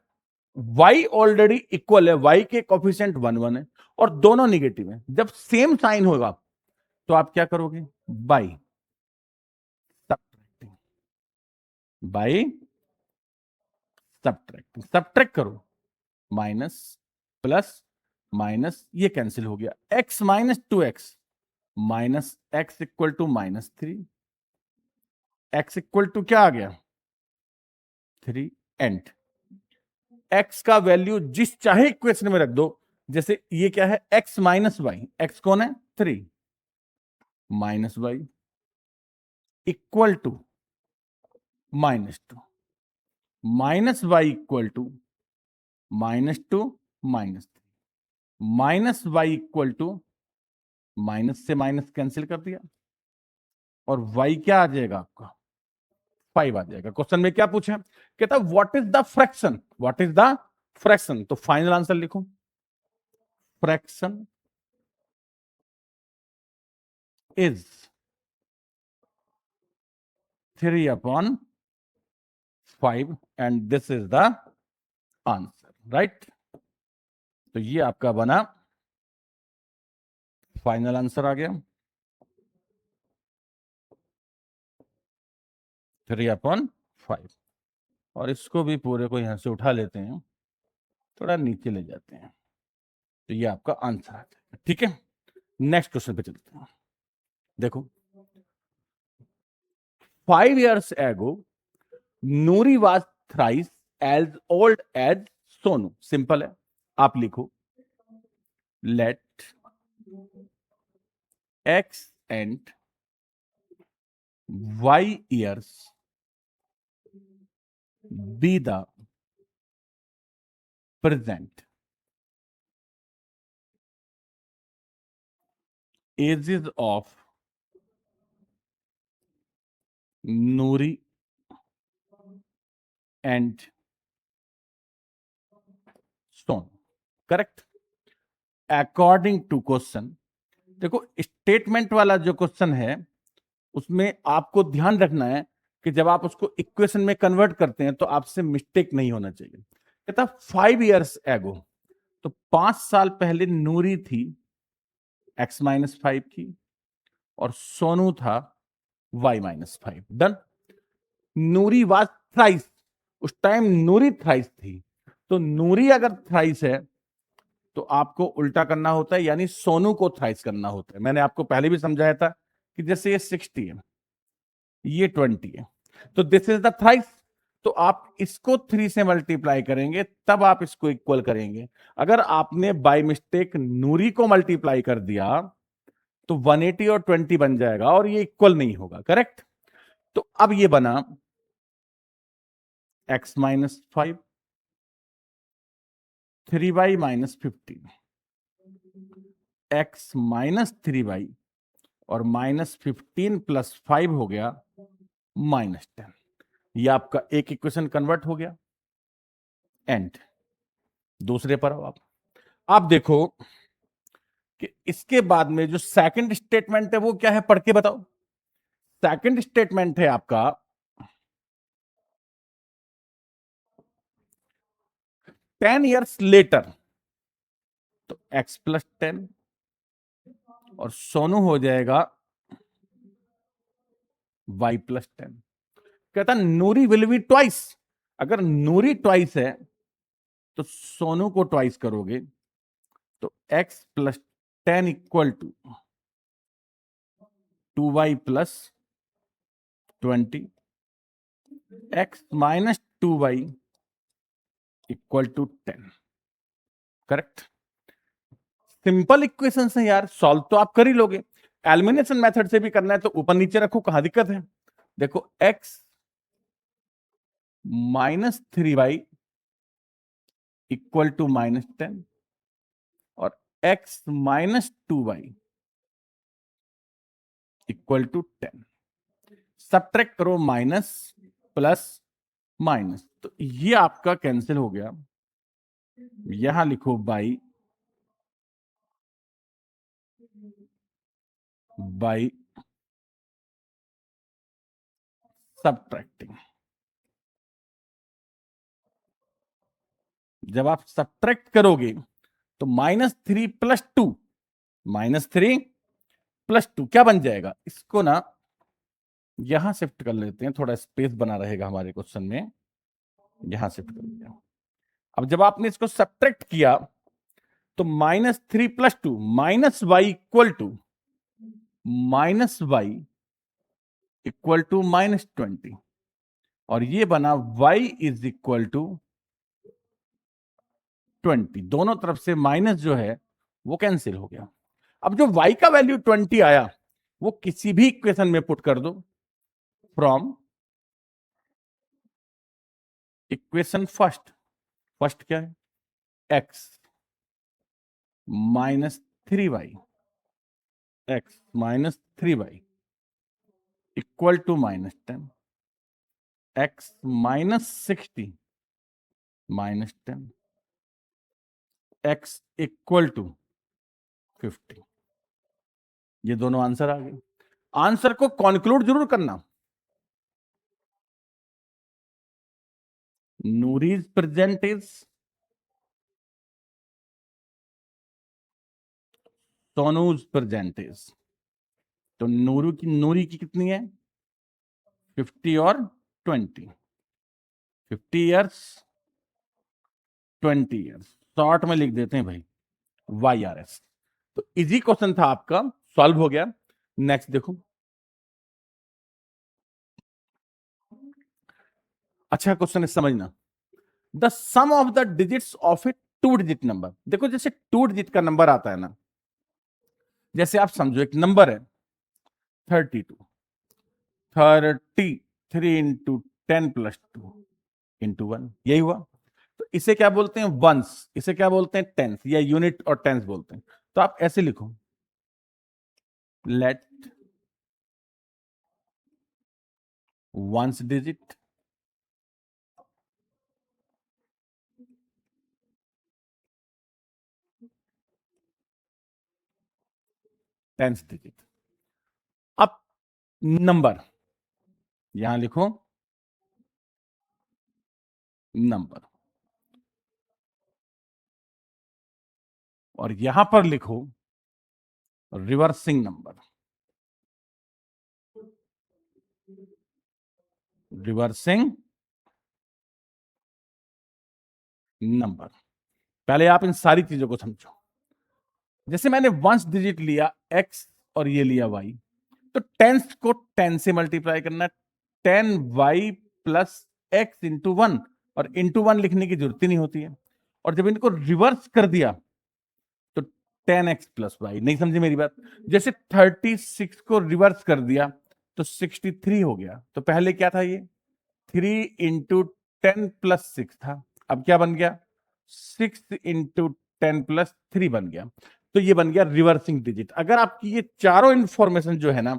y ऑलरेडी इक्वल है, y के कोफिशिएंट 1 1 है और दोनों निगेटिव है। जब सेम साइन होगा तो आप क्या करोगे? By subtracting, by subtracting, subtract करो, माइनस प्लस माइनस, ये कैंसिल हो गया, x minus 2x minus x equal to -3, x equal to क्या आ गया? 3। एंड x का वैल्यू जिस चाहे इक्वेशन में रख दो। जैसे ये क्या है? x माइनस वाई, एक्स कौन है? 3 minus y equal to -2 minus y equal to -2 -3 minus y equal to, minus से माइनस कैंसिल कर दिया और y क्या आ जाएगा आपका? 5 आ जाएगा। क्वेश्चन में क्या पूछा? कहता what is the fraction, what is the fraction, तो फाइनल आंसर लिखो, fraction is 3/5 and this is the answer, right? तो ये आपका बना फाइनल आंसर आ गया 3/5। और इसको भी पूरे को यहां से उठा लेते हैं, थोड़ा नीचे ले जाते हैं, तो ये आपका आंसर आ जाएगा। ठीक है, नेक्स्ट क्वेश्चन पे चलते हैं। देखो, 5 years ago Noori was thrice as old as Sonu. Simple है, आप लिखो let x and y years be the present ages of Noori and Sonu. Correct, according to question. देखो, स्टेटमेंट वाला जो क्वेश्चन है उसमें आपको ध्यान रखना है कि जब आप उसको इक्वेशन में कन्वर्ट करते हैं तो आपसे मिस्टेक नहीं होना चाहिए। कहता 5 years एगो, तो 5 साल पहले नूरी थी x-5 की और सोनू था y-5। Done. Noori was thrice, उस टाइम नूरी थ्राइस थी, तो नूरी अगर थ्राइस है तो आपको उल्टा करना होता है, यानी सोनू को थ्राइस करना होता है। मैंने आपको पहले भी समझाया था कि जैसे ये 60 है, ये 20 है, तो दिस इज द थ्राइस। तो आप इसको 3 से मल्टीप्लाई करेंगे तब आप इसको इक्वल करेंगे। अगर आपने बाय मिस्टेक नूरी को मल्टीप्लाई कर दिया तो 180 और 20 बन जाएगा और ये इक्वल नहीं होगा। करेक्ट। तो अब ये बना x-5 3y-15, x-3y और -15 + 5 हो गया -10। ये आपका एक इक्वेशन कन्वर्ट हो गया। एंड दूसरे पर आओ आप देखो कि इसके बाद में जो सेकंड स्टेटमेंट है वो क्या है, पढ़ के बताओ। सेकंड स्टेटमेंट है आपका 10 years लेटर, तो x + 10 और सोनू हो जाएगा y + 10। कहता नूरी विल बी ट्वाइस। अगर नूरी ट्वाइस है तो सोनू को ट्वाइस करोगे तो x + 10 equal to 2y + 20, x - 2y equal to 10। Correct. Simple equation है यार, सॉल्व तो आप कर ही लोगे। एलिमिनेशन मेथड से भी करना है तो ऊपर नीचे रखो, कहां दिक्कत है। देखो x - 3y इक्वल टू -10 और x - 2y equal to 10। Subtract करो, माइनस प्लस माइनस, तो ये आपका कैंसिल हो गया। यहां लिखो बाई बाई सब्ट्रैक्टिंग। जब आप सब्ट्रैक्ट करोगे तो -3 + 2, -3 + 2 क्या बन जाएगा? इसको ना यहां शिफ्ट कर लेते हैं, थोड़ा स्पेस बना रहेगा हमारे क्वेश्चन में, यहां शिफ्ट कर दिया। अब जब आपने इसको सब्ट्रैक्ट किया तो -3 + 2 -y इक्वल टू -20, और ये बना y = 20। दोनों तरफ से माइनस जो है वो कैंसिल हो गया। अब जो y का वैल्यू 20 आया वो किसी भी इक्वेशन में पुट कर दो, फ्रॉम इक्वेशन फर्स्ट क्या है? x -3y, x -3y equal to -10, x -60 -10, x equal to 50। ये दोनों आंसर आ गए। आंसर को कॉन्क्लूड जरूर करना। Noori's present is Sonu's present is. तो नूरी की कितनी है? 50 और 20, 50 ईयर्स 20 ईयर्स, शॉर्ट में लिख देते हैं भाई YRS। तो इजी क्वेश्चन था आपका, सॉल्व हो गया। नेक्स्ट देखो, अच्छा क्वेश्चन है, समझना। The sum of the digits of a 2 digit number. देखो जैसे 2 डिजिट का नंबर आता है ना, जैसे आप समझो एक नंबर है 32, 33 इंटू 10 + 2 इंटू 1, यही हुआ। तो इसे क्या बोलते हैं? वंस। इसे क्या बोलते हैं? टेंस, या यूनिट और टेंस बोलते हैं। तो आप ऐसे लिखो, let ones digit tens digit. अब नंबर यहां लिखो, नंबर, और यहां पर लिखो रिवर्सिंग नंबर, रिवर्सिंग नंबर। पहले आप इन सारी चीजों को समझो। जैसे मैंने वंस डिजिट लिया x और ये लिया y, तो टेंस को 10 से मल्टीप्लाई करना, 10y + x इंटू 1, और इंटू 1 लिखने की जरूरत ही नहीं होती है। और जब इनको रिवर्स कर दिया तो 10x + y। नहीं समझे मेरी बात? जैसे 36 को रिवर्स कर दिया तो 63 हो गया। तो पहले क्या था? ये 3 इंटू 10 + 6 था, अब क्या बन गया? 6 इंटू 10 + 3 बन गया। तो ये बन गया रिवर्सिंग डिजिट। अगर आपकी ये चारों इंफॉर्मेशन जो है ना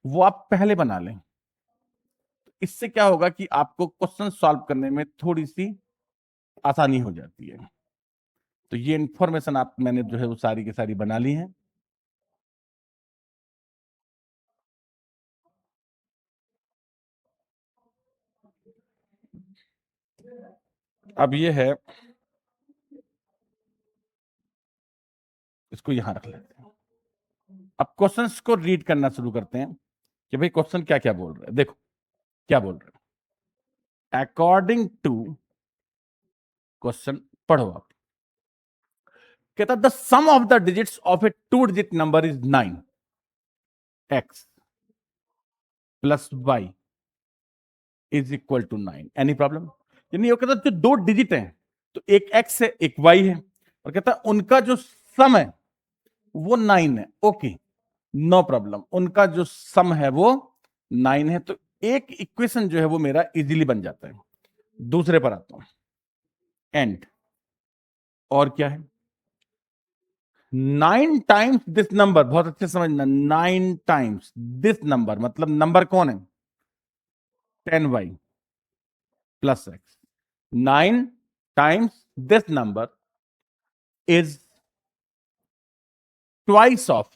वो आप पहले बना लें, इससे क्या होगा कि आपको क्वेश्चन सॉल्व करने में थोड़ी सी आसानी हो जाती है। तो ये इंफॉर्मेशन आप मैंने जो है वो सारी की सारी बना ली है। अब ये है, इसको यहां रख लेते हैं। अब क्वेश्चंस को रीड करना शुरू करते हैं कि भाई क्वेश्चन क्या क्या बोल रहे हैं। देखो क्या बोल रहे हैं, अकॉर्डिंग टू क्वेश्चन पढ़ो आप। कहता the sum of the digits of a 2 digit number is 9, x + y = 9। Any problem? यानी वो कहता जो 2 डिजिट हैं, तो एक x है एक y है, और कहता उनका जो सम है वो 9 है। ओके, नो प्रॉब्लम, उनका जो सम है वो 9 है। तो एक इक्वेशन जो है वो मेरा इजीली बन जाता है। दूसरे पर आता हूं, एंड, और क्या है? 9 टाइम्स दिस नंबर। बहुत अच्छे समझना, 9 टाइम्स दिस नंबर, मतलब नंबर कौन है? 10y + x। 9 times this number is twice of.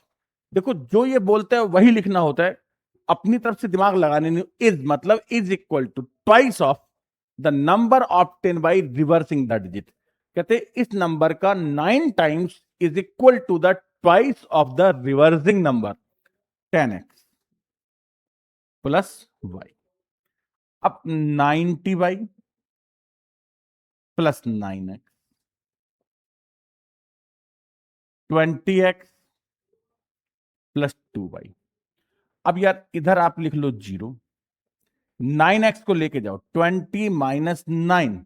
देखो जो ये बोलता है वही लिखना होता है, अपनी तरफ से दिमाग लगाने नहीं। इज मतलब is equal to twice of the number of 10 by reversing the digit. कहते इस नंबर का 9 times is equal to the twice of the reversing number 10x plus y. अब 90y plus 9x 20x plus 2y। अब यार इधर आप लिख लो 0, 9x को लेके जाओ, 20 माइनस 9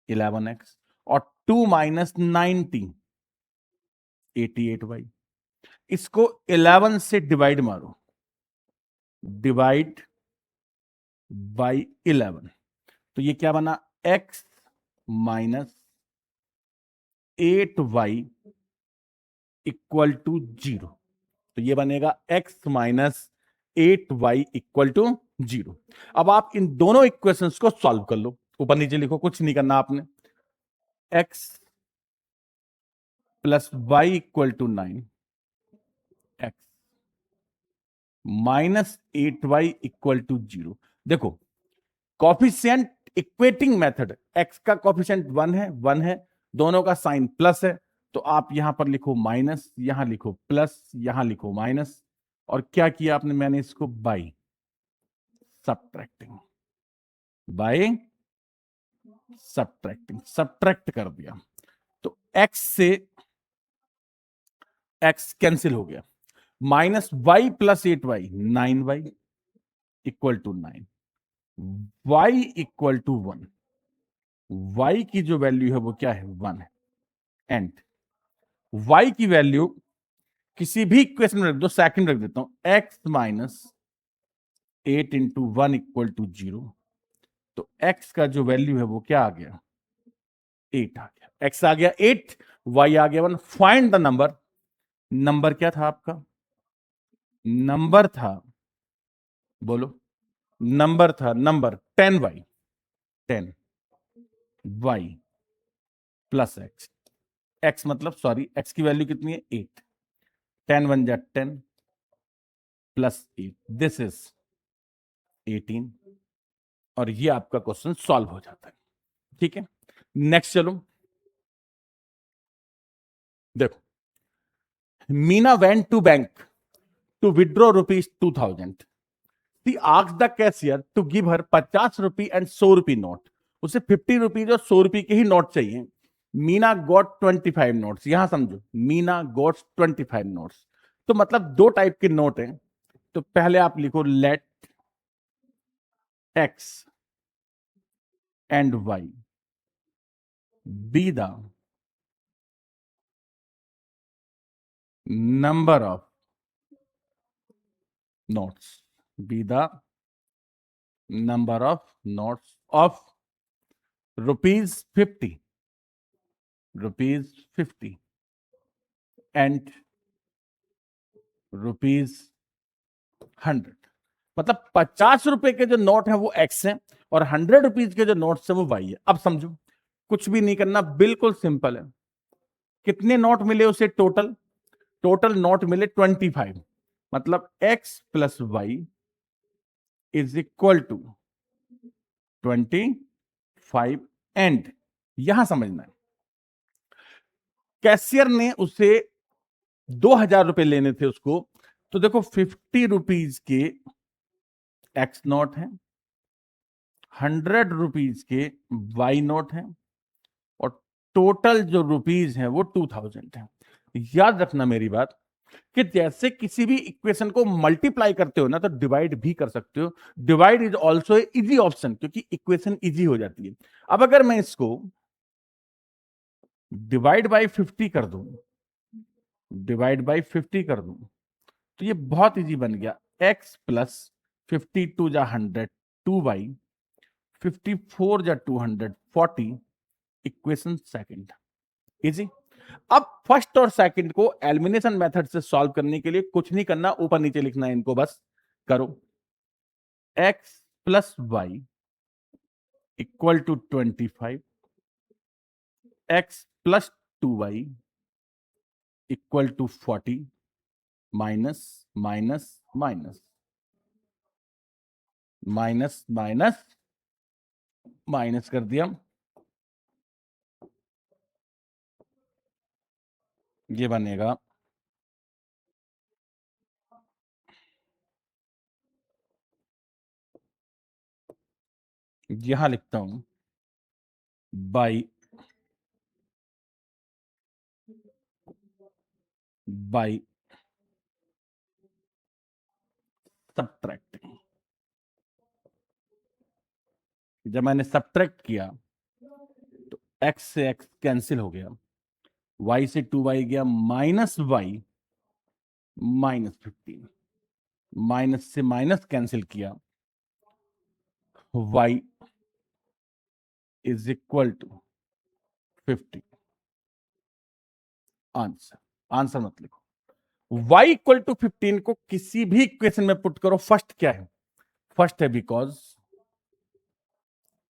11x और 2 माइनस 90 88y। इसको 11 से डिवाइड मारो, डिवाइड बाई 11, तो ये क्या बना, x minus 8y equal to 0। तो ये बनेगा x minus 8y equal to 0। अब आप इन दोनों इक्वेशंस को सॉल्व कर लो, ऊपर नीचे लिखो, कुछ नहीं करना आपने। x plus y equal to 9, x minus 8y equal to 0। देखो कॉफिशिएंट इक्वेटिंग मेथड, x का कॉफिशिएंट 1 है, दोनों का साइन प्लस है, तो आप यहां पर लिखो माइनस, यहां लिखो प्लस, यहां लिखो माइनस, और क्या किया आपने, मैंने इसको by subtracting, by subtracting subtract कर दिया, तो x से x कैंसिल हो गया, minus y plus 8y 9y equal to 9, y equal to 1। y की जो वैल्यू है वो क्या है, 1 है। एंड y की वैल्यू किसी भी इक्वेशन में रख दो, सेकंड रख देता हूं, x minus 8 into 1 equal to 0, तो x का जो वैल्यू है वो क्या आ गया, 8 आ गया। x आ गया 8, y आ गया 1। फाइंड द नंबर, नंबर क्या था आपका, नंबर था, बोलो, नंबर था, number 10y, 10y plus x, x मतलब सॉरी x की वैल्यू कितनी है, 8, 10 1 जा 10 प्लस 8, दिस इज 18, और ये आपका क्वेश्चन सॉल्व हो जाता है। ठीक है, नेक्स्ट चलो, देखो, Meena went to bank to withdraw rupees 2000, she asked the cashier to give her 50 rupee and 100 rupee note. उसे 50 रुपीज और 100 रुपी के ही नोट चाहिए। मीना गॉट 25 नोट्स, यहां समझो, मीना गॉट 25 नोट्स, तो मतलब दो टाइप के नोट हैं। तो पहले आप लिखो let x and y be the number of notes, be the number of notes of rupees 50 and rupees 100। मतलब 50 रुपए के जो नोट है वो एक्स है और 100 रुपीज के जो नोट्स है वो वाई है। अब समझो, कुछ भी नहीं करना, बिल्कुल सिंपल है। कितने नोट मिले उसे, टोटल टोटल नोट मिले 25, मतलब x plus y is equal to 25। And यहां समझना है, कैशियर ने उसे 2000 रुपए लेने थे उसको, तो देखो 50 रुपीज के एक्स नोट है, 100 रुपीज के वाई नोट है, और टोटल जो रुपीज है वो 2000 है। याद रखना मेरी बात, कि जैसे किसी भी इक्वेशन को मल्टीप्लाई करते हो ना, तो डिवाइड भी कर सकते हो। Divide is also easy option, क्योंकि इक्वेशन इजी हो जाती है। अब अगर मैं इसको डिवाइड बाई 50 कर दूं, डिवाइड बाई 50 कर दूं, तो ये बहुत इजी बन गया, x प्लस 52 जा 100 2y 54 जा 240 इक्वेशन सेकंड, इजी। अब फर्स्ट और सेकंड को एलिमिनेशन मेथड से सॉल्व करने के लिए कुछ नहीं करना, ऊपर नीचे लिखना है इनको, बस करो। x plus y equal to 25, x plus 2y equal to 40, minus minus minus minus minus minus कर दिया, ये बनेगा यहां लिखता हूं बाई सब्ट्रैक्टिंग। जब मैंने सब्ट्रैक्ट किया तो x से x कैंसिल हो गया, y से 2y गया, -y -15, माइनस से माइनस कैंसिल किया, y is equal to 50। Answer, answer मत लिखो, y इक्वल टू 15 को किसी भी इक्वेशन में पुट करो, फर्स्ट क्या है? फर्स्ट है because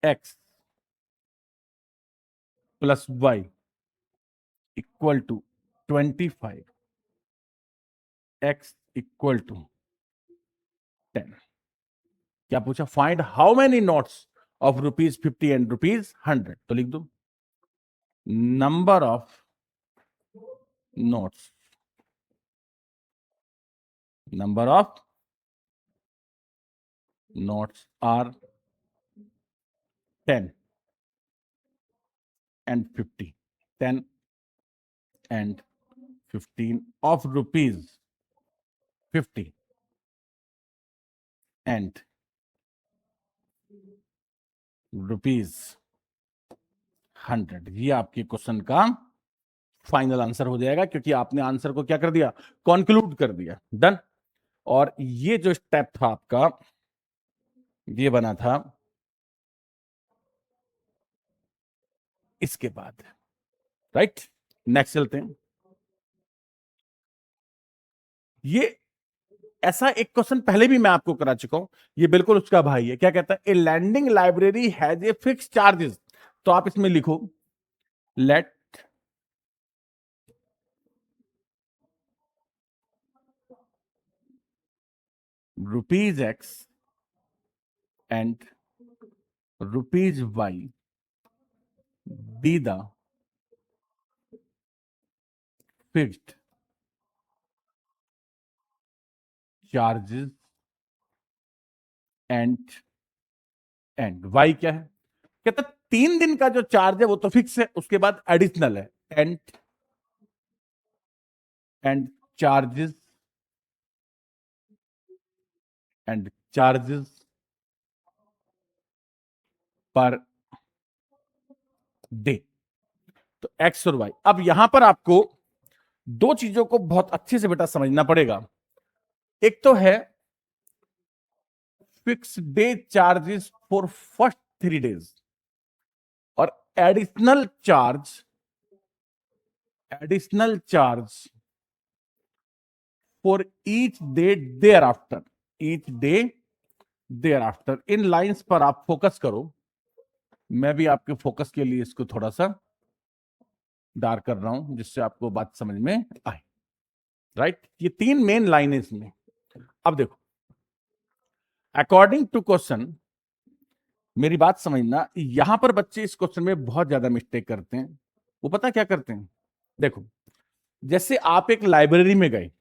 x plus y equal to 25, x equal to 10। क्या पूछा? Find how many notes of ₹50 and ₹100। तो लिख दो number of notes, number of notes are 10 and 50, 10 and 15 of ₹50 and ₹100। ये आपके क्वेश्चन का फाइनल आंसर हो जाएगा, क्योंकि आपने आंसर को क्या कर दिया? कंक्लूड कर दिया। डन। और ये जो स्टेप था आपका, ये बना था इसके बाद, राइट। नेक्स्ट चलते हैं। ये ऐसा एक क्वेश्चन पहले भी मैं आपको करा चुका हूं, ये बिल्कुल उसका भाई है। क्या कहता है? A lending library has a fix charges. तो आप इसमें लिखो let ₹X and ₹Y be the fixed charges and Y क्या है? कहता 3 दिन का जो चार्ज है वो तो फिक्स है, उसके बाद एडिशनल है एंड चार्जेस पर डे। तो एक्स और वाई। अब यहां पर आपको दो चीजों को बहुत अच्छे से बेटा समझना पड़ेगा। एक तो है fix day charges for first 3 days और additional charge for each day thereafter. इन लाइंस पर आप फोकस करो। मैं भी आपके फोकस के लिए इसको थोड़ा सा डार्क कर रहा हूं, जिससे आपको बात समझ में आए, राइट। ये 3 मेन लाइन है इसमें। अब देखो, अकॉर्डिंग टू क्वेश्चन, मेरी बात समझना, यहां पर बच्चे इस क्वेश्चन में बहुत ज्यादा मिस्टेक करते हैं। वो पता क्या करते हैं? देखो, जैसे आप एक लाइब्रेरी में गए,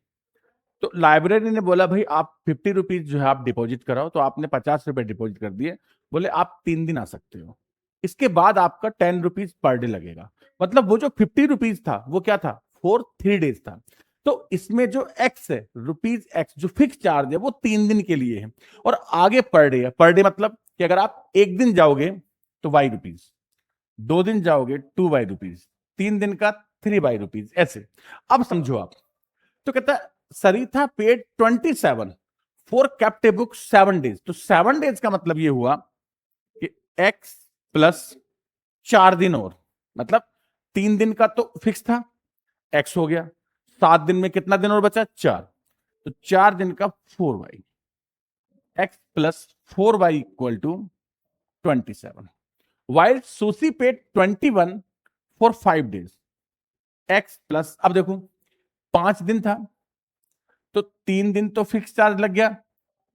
तो लाइब्रेरी ने बोला भाई आप ₹50 जो है आप डिपॉजिट कराओ, तो आपने ₹50 डिपॉजिट कर दिए। बोले आप 3 दिन आ सकते हो, इसके बाद आपका ₹10 पर डे लगेगा। मतलब वो जो ₹50 था वो क्या था? फॉर 3 डेज था। तो इसमें जो एक्स है, ₹X जो फिक्स चार्ज है वो 3 दिन के लिए है, और आगे पर डे है। पर डे मतलब कि अगर आप 1 दिन जाओगे तो ₹Y, 2 दिन जाओगे ₹2Y, 3 दिन का ₹3Y, ऐसे। अब समझो आप। तो कहता है Sarita paid 27 for kept a book 7 days. तो 7 डेज का मतलब ये हुआ कि एक्स प्लस 4 दिन और, मतलब 3 दिन का तो फिक्स था, एक्स हो गया, 7 दिन में कितना दिन और बचा? 4। तो 4 दिन का 4y, x plus 4y equal to 27। While Sushi paid 21 for 5 days, x plus, अब देखो 5 दिन था तो 3 दिन तो फिक्स चार्ज लग गया,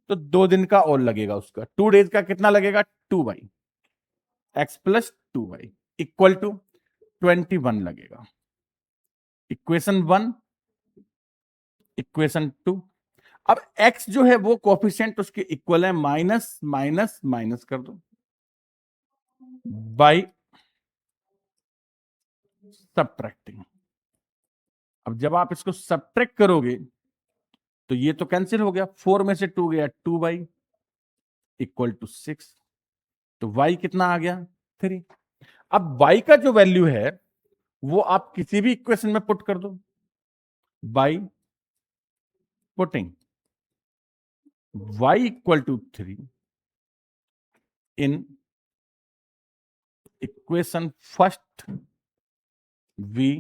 तो 2 दिन का और लगेगा उसका, 2 डेज का कितना लगेगा? 2y, x plus 2y equal to 21 लगेगा। Equation 1, equation 2। अब x जो है वो कोफिशिएंट उसके इक्वल है, माइनस माइनस माइनस कर दो बाई सबट्रैक्टिंग। अब जब आप इसको सबट्रैक्ट करोगे तो ये तो कैंसिल हो गया, 4 में से 2 गया, 2y इक्वल टू 6। तो y कितना आ गया, 3। अब y का जो वैल्यू है वो आप किसी भी इक्वेशन में पुट कर दो by putting y equal to 3 in equation first we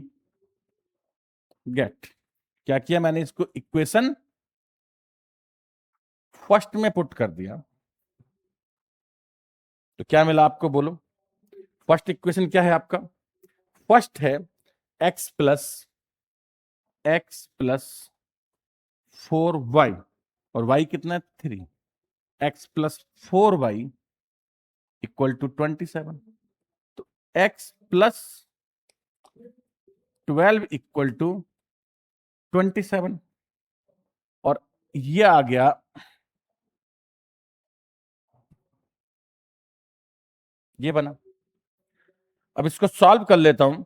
get. क्या किया मैंने, इसको इक्वेशन फर्स्ट में पुट कर दिया, तो क्या मिला आपको, बोलो। फर्स्ट इक्वेशन क्या है आपका, फर्स्ट है x प्लस 4y, और y कितना है, 3। x plus 4y equal to 27। तो x प्लस 12 इक्वल टू 27, और ये आ गया ये बना। अब इसको सॉल्व कर लेता हूं।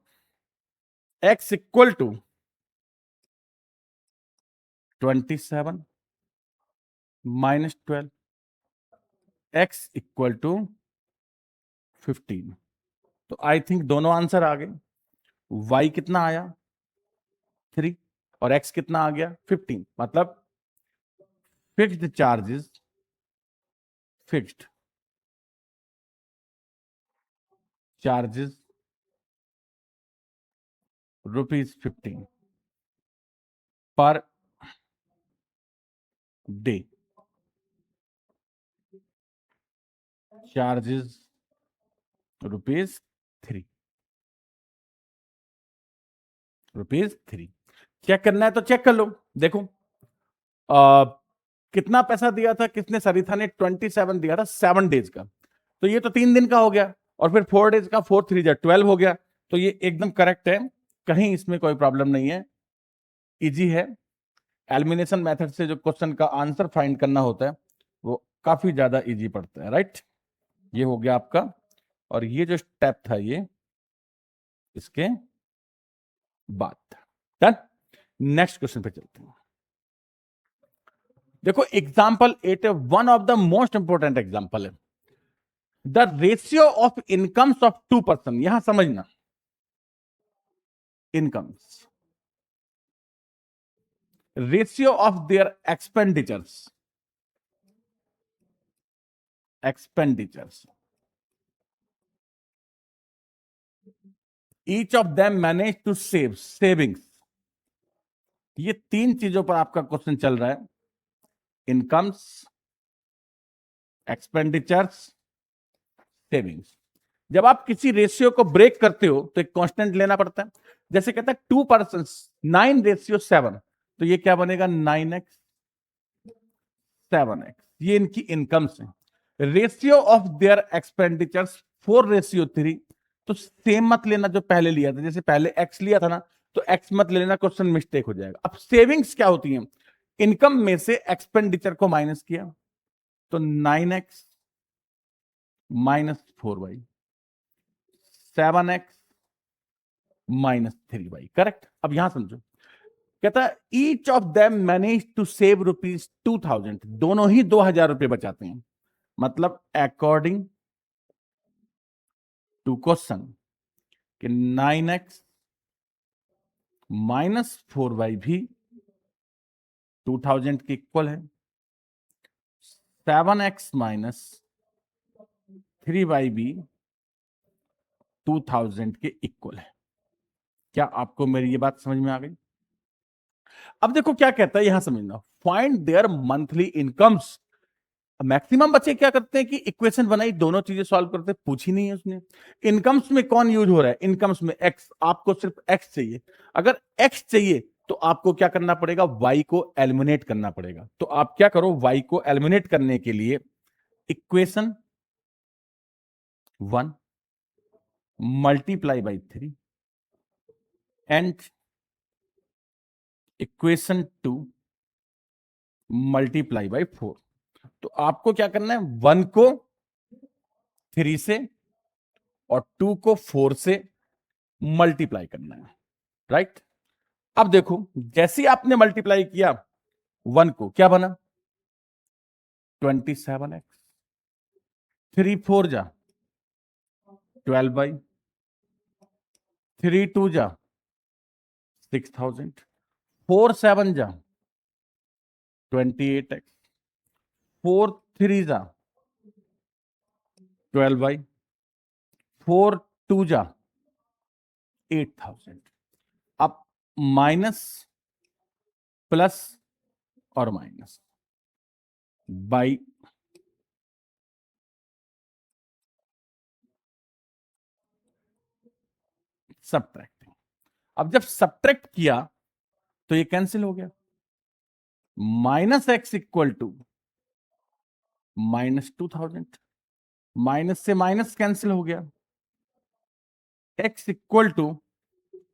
x equal to 27 minus 12, x equal to 15। तो आई थिंक दोनों आंसर आ गए। y कितना आया, 3, और x कितना आ गया, 15। मतलब fixed charges, fixed charges ₹15 per day, charges ₹3, ₹3। Check करना है तो चेक कर लो। देखो कितना पैसा दिया था किसने, सरिता ने 27 दिया था 7 डेज का, तो ये तो 3 दिन का हो गया, और फिर 4 डेज का 4 3 12 हो गया। तो ये एकदम करेक्ट है, कहीं इसमें कोई प्रॉब्लम नहीं है, इजी है। एलिमिनेशन मेथड से जो क्वेश्चन का आंसर फाइंड करना होता है वो काफी ज्यादा इजी पड़ता है, राइट। ये हो गया आपका, और ये जो स्टेप था ये इसके बाद। डन। नेक्स्ट क्वेश्चन पे चलते हैं। देखो example 8 one of the most important example है, the ratio of incomes of 2 person. यहां समझना, incomes, ratio of their expenditures, each of them manage to save, savings. ये 3 चीजों पर आपका क्वेश्चन चल रहा है, इनकम्स, एक्सपेंडिचर्स, सेविंग्स। जब आप किसी रेशियो को ब्रेक करते हो तो एक कांस्टेंट लेना पड़ता है। जैसे कहता है 2 पर्सन 9:7, तो ये क्या बनेगा, 9x 7x। ये इनकी इनकम्स है। रेशियो ऑफ देयर एक्सपेंडिचर्स 4:3, तो सेम मत लेना जो पहले लिया था, जैसे पहले x लिया था ना, तो x मत लेना, क्वेश्चन मिस्टेक हो जाएगा। अब सेविंग्स क्या होती है, इनकम में से एक्सपेंडिचर को माइनस किया, तो 9x minus 4y, 7x minus 3y, correct. अब यहां समझो, कहता है each of them manage to save ₹2000, दोनों ही 2000 रुपए बचाते हैं। मतलब अकॉर्डिंग टू क्वेश्चन कि 9x माइनस 4y भी 2000 के इक्वल है, 7x माइनस 3y भी 2000 के इक्वल है। क्या आपको मेरी ये बात समझ में आ गई? अब देखो क्या कहता है, यहां समझना, find their monthly incomes. Maximum बच्चे क्या करते हैं कि इक्वेशन बनाई, दोनों चीजें सॉल्व करते हैं, पूछी नहीं है उसने। इनकम्स में कौन यूज हो रहा है, इनकम्स में एक्स, आपको सिर्फ एक्स चाहिए। अगर एक्स चाहिए तो आपको क्या करना पड़ेगा, वाई को एलिमिनेट करना पड़ेगा। तो आप क्या करो, वाई को एलिमिनेट करने के लिए equation 1 multiply by 3 and equation 2 multiply by 4। तो आपको क्या करना है, 1 को 3 से और 2 को 4 से मल्टीप्लाई करना है, राइट। अब देखो, जैसे ही आपने मल्टीप्लाई किया 1 को, क्या बना, 27x, 3 4 जा 12 3 2 जा 6000, 4 7 जा 28x, 4 3 जा 12 4 2 जा 8000। अब माइनस प्लस और माइनस बाई सब्ट्रैक्टिंग। अब जब सब्ट्रैक्ट किया तो ये कैंसिल हो गया, -x इक्वल टू -2000, माइनस से माइनस कैंसिल हो गया, x इक्वल टू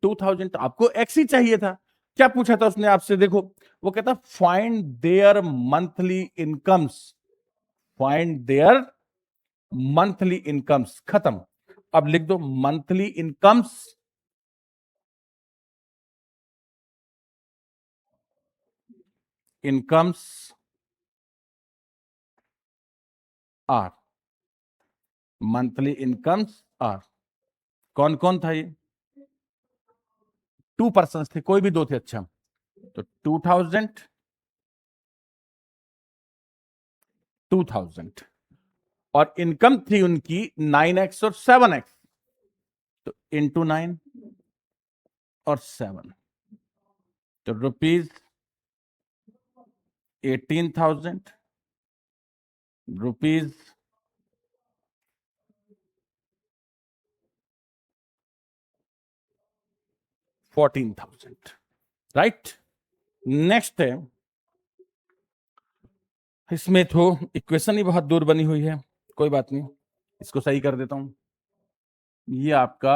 2000। आपको x ही चाहिए था, क्या पूछा था उसने आपसे, देखो वो कहता find their monthly incomes, find their monthly incomes, खत्म। अब लिख दो monthly incomes incomes are, monthly incomes are. कौन कौन था ये, 2 पर्सन थे, कोई भी 2 थे, अच्छा। तो 2000 2000 और इनकम थी उनकी 9x और 7x, तो इंटू 9 और 7, तो रुपीज 18,000, रुपीज 14,000, राइट। नेक्स्ट है, इसमें तो इक्वेशन ही बहुत दूर बनी हुई है, कोई बात नहीं, इसको सही कर देता हूं। ये आपका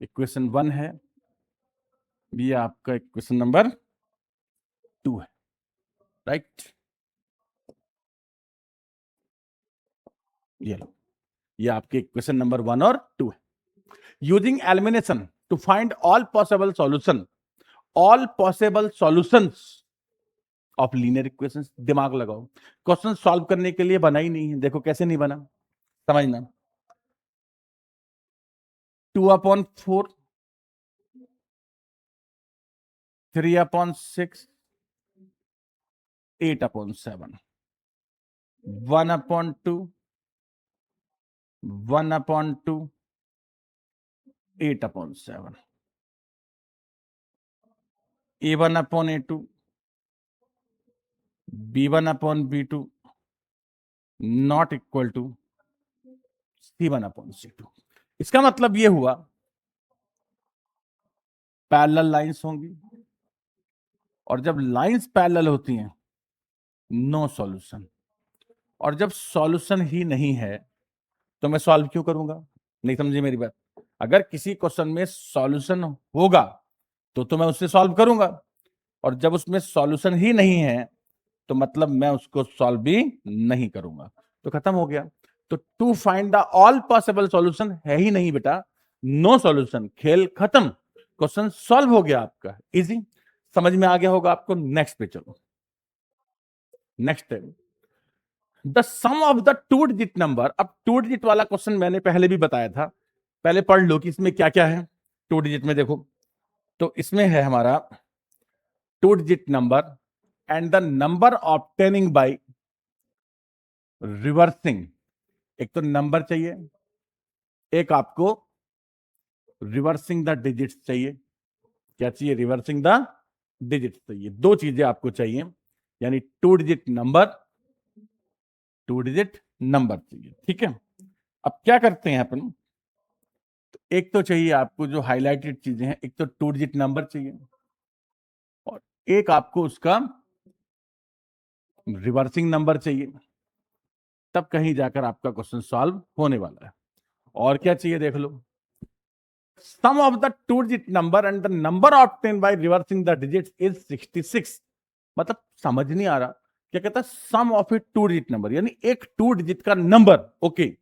इक्वेशन 1 है, ये आपका इक्वेशन नंबर 2 है, राइट। ये लो, ये आपके इक्वेशन नंबर 1 और 2 है। Using elimination to find all possible solution, all possible solutions of linear equations. दिमाग लगाओ, क्वेश्चन सॉल्व करने के लिए बना ही नहीं है, देखो कैसे नहीं बना, समझना। 2/4, 3/6, 8/7, 1/2, 1/2, 8/7, A1/A2, B1/B2 not equal to C1/C2। इसका मतलब यह हुआ पैरेलल लाइंस होंगी, और जब लाइंस पैरेलल होती हैं नो सॉल्यूशन, और जब सॉल्यूशन ही नहीं है तो मैं सॉल्व क्यों करूंगा, नहीं समझे मेरी बात। अगर किसी क्वेश्चन में सॉल्यूशन होगा तो मैं उससे सॉल्व करूंगा, और जब उसमें सॉल्यूशन ही नहीं है तो मतलब मैं उसको सॉल्व भी नहीं करूंगा, तो खत्म हो गया। तो to find the all possible solution है ही नहीं बेटा, नो सॉल्यूशन, खेल खत्म, क्वेश्चन सॉल्व हो गया आपका, इजी। समझ में आ गया होगा आपको। नेक्स्ट पे चलो, नेक्स्ट है the sum of the two digit number. अब टू डिजिट वाला क्वेश्चन मैंने पहले भी बताया था, पहले पढ़ लो कि इसमें क्या क्या है। टू डिजिट में देखो, तो इसमें है हमारा to digit number and the number obtaining by reversing. एक तो नंबर चाहिए, एक आपको रिवर्सिंग द डिजिट्स चाहिए। क्या चाहिए, रिवर्सिंग द डिजिट्स चाहिए, दो चीजें आपको चाहिए, यानी to digit number, to digit number चाहिए, ठीक है। अब क्या करते हैं अपन, तो एक तो चाहिए आपको जो हाईलाइटेड चीजें हैं, एक तो टू डिजिट नंबर चाहिए, और एक आपको उसका रिवर्सिंग नंबर चाहिए, तब कहीं जाकर आपका क्वेश्चन सॉल्व होने वाला है। और क्या चाहिए देख लो, sum of the two digit number and the number obtained by reversing the digits is 66। मतलब समझ नहीं आ रहा क्या कहता है, sum of a two digit number, यानी एक टू डिजिट का नंबर, ओके,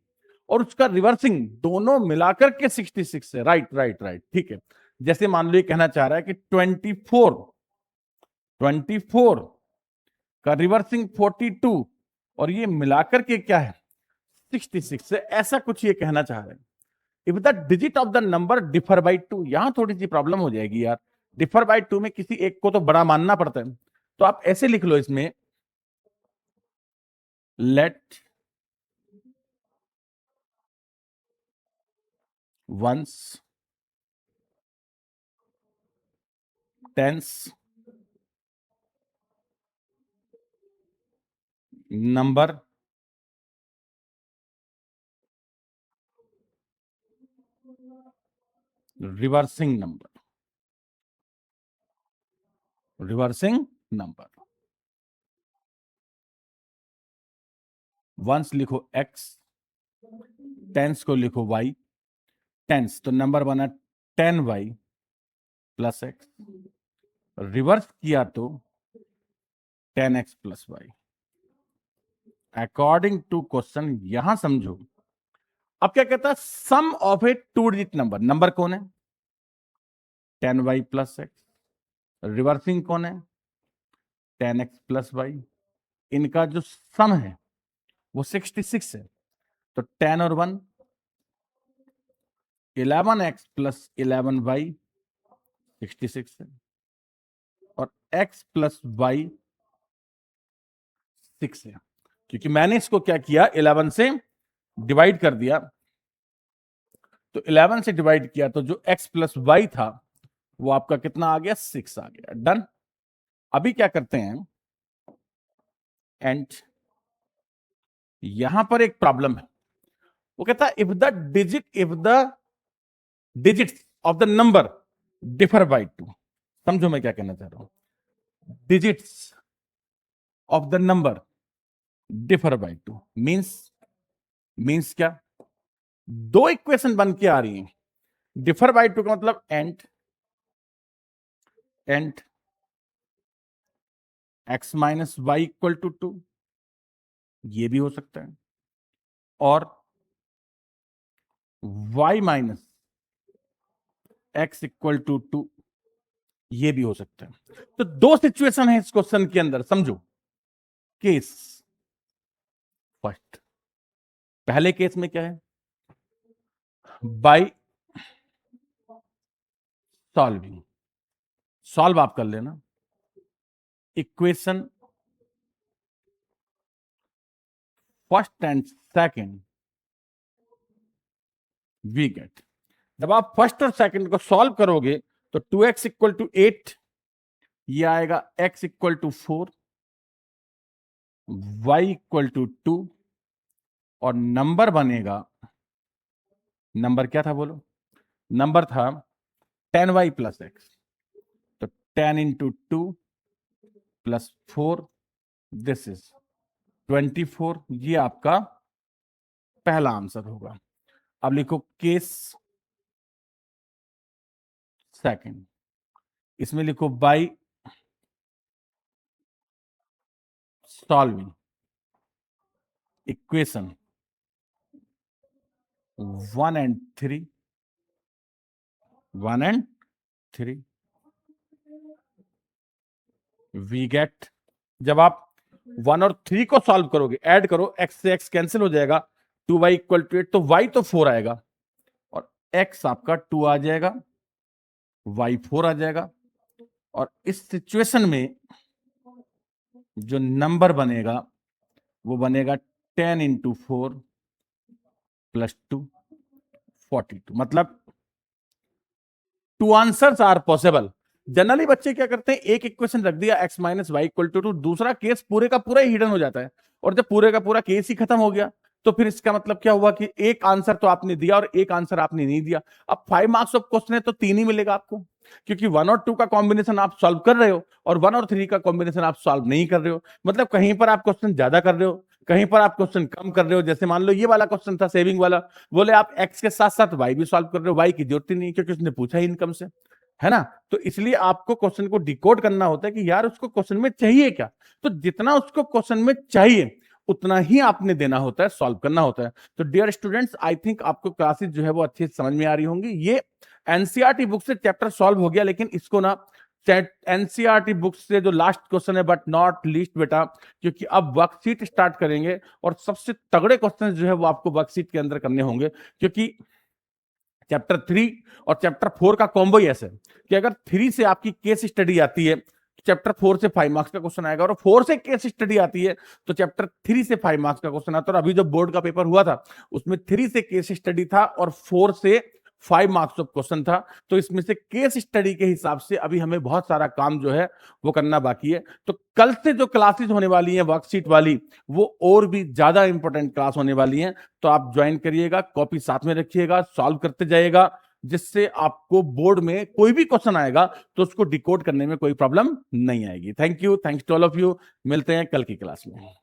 और उसका रिवर्सिंग दोनों मिलाकर के 66 है। राइट राइट राइट, ठीक है। जैसे मान लो ये कहना चाह रहा है कि 24 का रिवर्सिंग 42 और ये मिलाकर के क्या है 66 है, ऐसा कुछ ये कहना चाह रहे हैं। If the digit of the number differ by 2, यहां थोड़ी सी प्रॉब्लम हो जाएगी यार, डिफर बाई 2 में किसी एक को तो बड़ा मानना पड़ता है, तो आप ऐसे लिख लो इसमें, let ones tens number reversing number. Ones लिखो x, टेंस को लिखो y, टेंस तो नंबर बना 10y प्लस x, रिवर्स किया तो 10x plus y। According to question, यहां समझो, अब क्या कहता है, sum of a two digit number, number कौन है 10y प्लस x, रिवर्सिंग कौन है 10x प्लस y, इनका जो सम है वो 66 है, तो 10 और 1 11x प्लस 11y 66 है, और x प्लस y 6 है। क्योंकि मैंने इसको क्या किया 11 से डिवाइड कर दिया, तो 11 से डिवाइड किया तो जो x प्लस वाई था वो आपका कितना आ गया 6 आ गया। डन। अभी क्या करते हैं, एंड यहां पर एक प्रॉब्लम है, वो कहता है if the digits of the number differ by 2। समझो मैं क्या कहना चाह रहा हूं, digits of the number differ by 2 means क्या, दो इक्वेशन बन के आ रही हैं। डिफर बाई 2 का मतलब and x minus y equal to 2, ये भी हो सकता है, और y minus x equal to 2, ये भी हो सकता है। तो दो सिचुएशन है इस क्वेश्चन के अंदर, समझो। केस फर्स्ट, पहले केस में क्या है, बाय सॉल्व आप कर लेना equation first and second, we get, जब आप फर्स्ट और सेकंड को सॉल्व करोगे तो 2x इक्वल टू 8, ये आएगा x equal to 4, y equal to 2, और नंबर बनेगा, नंबर क्या था बोलो, नंबर था 10y प्लस एक्स, तो 10 इंटू 2 प्लस 4, दिस इज 24, ये आपका पहला आंसर होगा। अब लिखो केस सेकंड, इसमें लिखो by solving equation 1 and 3 we get, जब आप 1 और 3 को सॉल्व करोगे, ऐड करो, x से x कैंसिल हो जाएगा, 2y इक्वल टू 8, तो y तो 4 आएगा, और x आपका 2 आ जाएगा, y 4 आ जाएगा, और इस सिचुएशन में जो नंबर बनेगा वो बनेगा 10 इंटू 4 प्लस 2 42। मतलब two answers are possible. Generally बच्चे क्या करते हैं, एक इक्वेशन रख दिया x minus y equal to 2, दूसरा केस पूरे का पूरा ही हिडन हो जाता है, और जब पूरे का पूरा केस ही खत्म हो गया तो फिर इसका मतलब क्या हुआ कि एक आंसर तो आपने दिया और एक आंसर आपने नहीं दिया। अब 5 मार्क्स ऑफ क्वेश्चन है तो 3 ही मिलेगा आपको, क्योंकि 1 और 2 का कॉम्बिनेशन आप सॉल्व कर रहे हो और 1 और 3 का कॉम्बिनेशन आप सॉल्व नहीं कर रहे हो, मतलब कहीं पर आप क्वेश्चन ज्यादा कर रहे हो, कहीं पर आप क्वेश्चन कम कर रहे हो, जैसे मान लो ये वाला क्वेश्चन था सेविंग वाला, बोले आप एक्स के साथ साथ वाई भी सॉल्व कर रहे हो, वाई की जरूरत ही नहीं क्योंकि उसने पूछा ही इनकम से, है ना। तो इसलिए आपको क्वेश्चन को डिकोड करना होता है कि यार उसको क्वेश्चन में चाहिए क्या, तो जितना उसको क्वेश्चन में चाहिए उतना ही आपने देना होता है, सॉल्व करना होता है। तो डियर स्टूडेंट्स, आई थिंक आपको क्लासेस जो है वो अच्छे से समझ में आ रही होंगी। ये एनसीईआरटी बुक से चैप्टर सॉल्व हो गया, लेकिन इसको ना एनसीईआरटी बुक से जो लास्ट क्वेश्चन है बट नॉट लीस्ट बेटा, क्योंकि अब वर्कशीट स्टार्ट करेंगे और सबसे तगड़े क्वेश्चन जो है वो आपको वर्कशीट के अंदर करने होंगे, क्योंकि चैप्टर 3 और चैप्टर 4 का कॉम्बो ही ऐसे कि अगर 3 से आपकी केस स्टडी आती है, चैप्टर 4 से 5 मार्क्स का क्वेश्चन आएगा, और 4 से केस स्टडी आती है तो चैप्टर 3 से 5 मार्क्स का क्वेश्चन आता है। और अभी जो बोर्ड का पेपर हुआ था उसमें 3 से केस स्टडी था और 4 से 5 मार्क्स ऑफ क्वेश्चन था। तो इसमें से केस स्टडी के हिसाब से अभी हमें बहुत सारा काम जो है वो करना बाकी है। तो कल से जो क्लासेस होने वाली हैं वर्कशीट वाली, वो और भी ज्यादा इंपॉर्टेंट क्लास होने वाली हैं। तो आप ज्वाइन करिएगा, कॉपी साथ में रखिएगा, सॉल्व करते जाइएगा, जिससे आपको बोर्ड में कोई भी क्वेश्चन आएगा तो उसको डिकोड करने में कोई प्रॉब्लम नहीं आएगी। Thank you, thanks to all of you. मिलते हैं कल की क्लास में।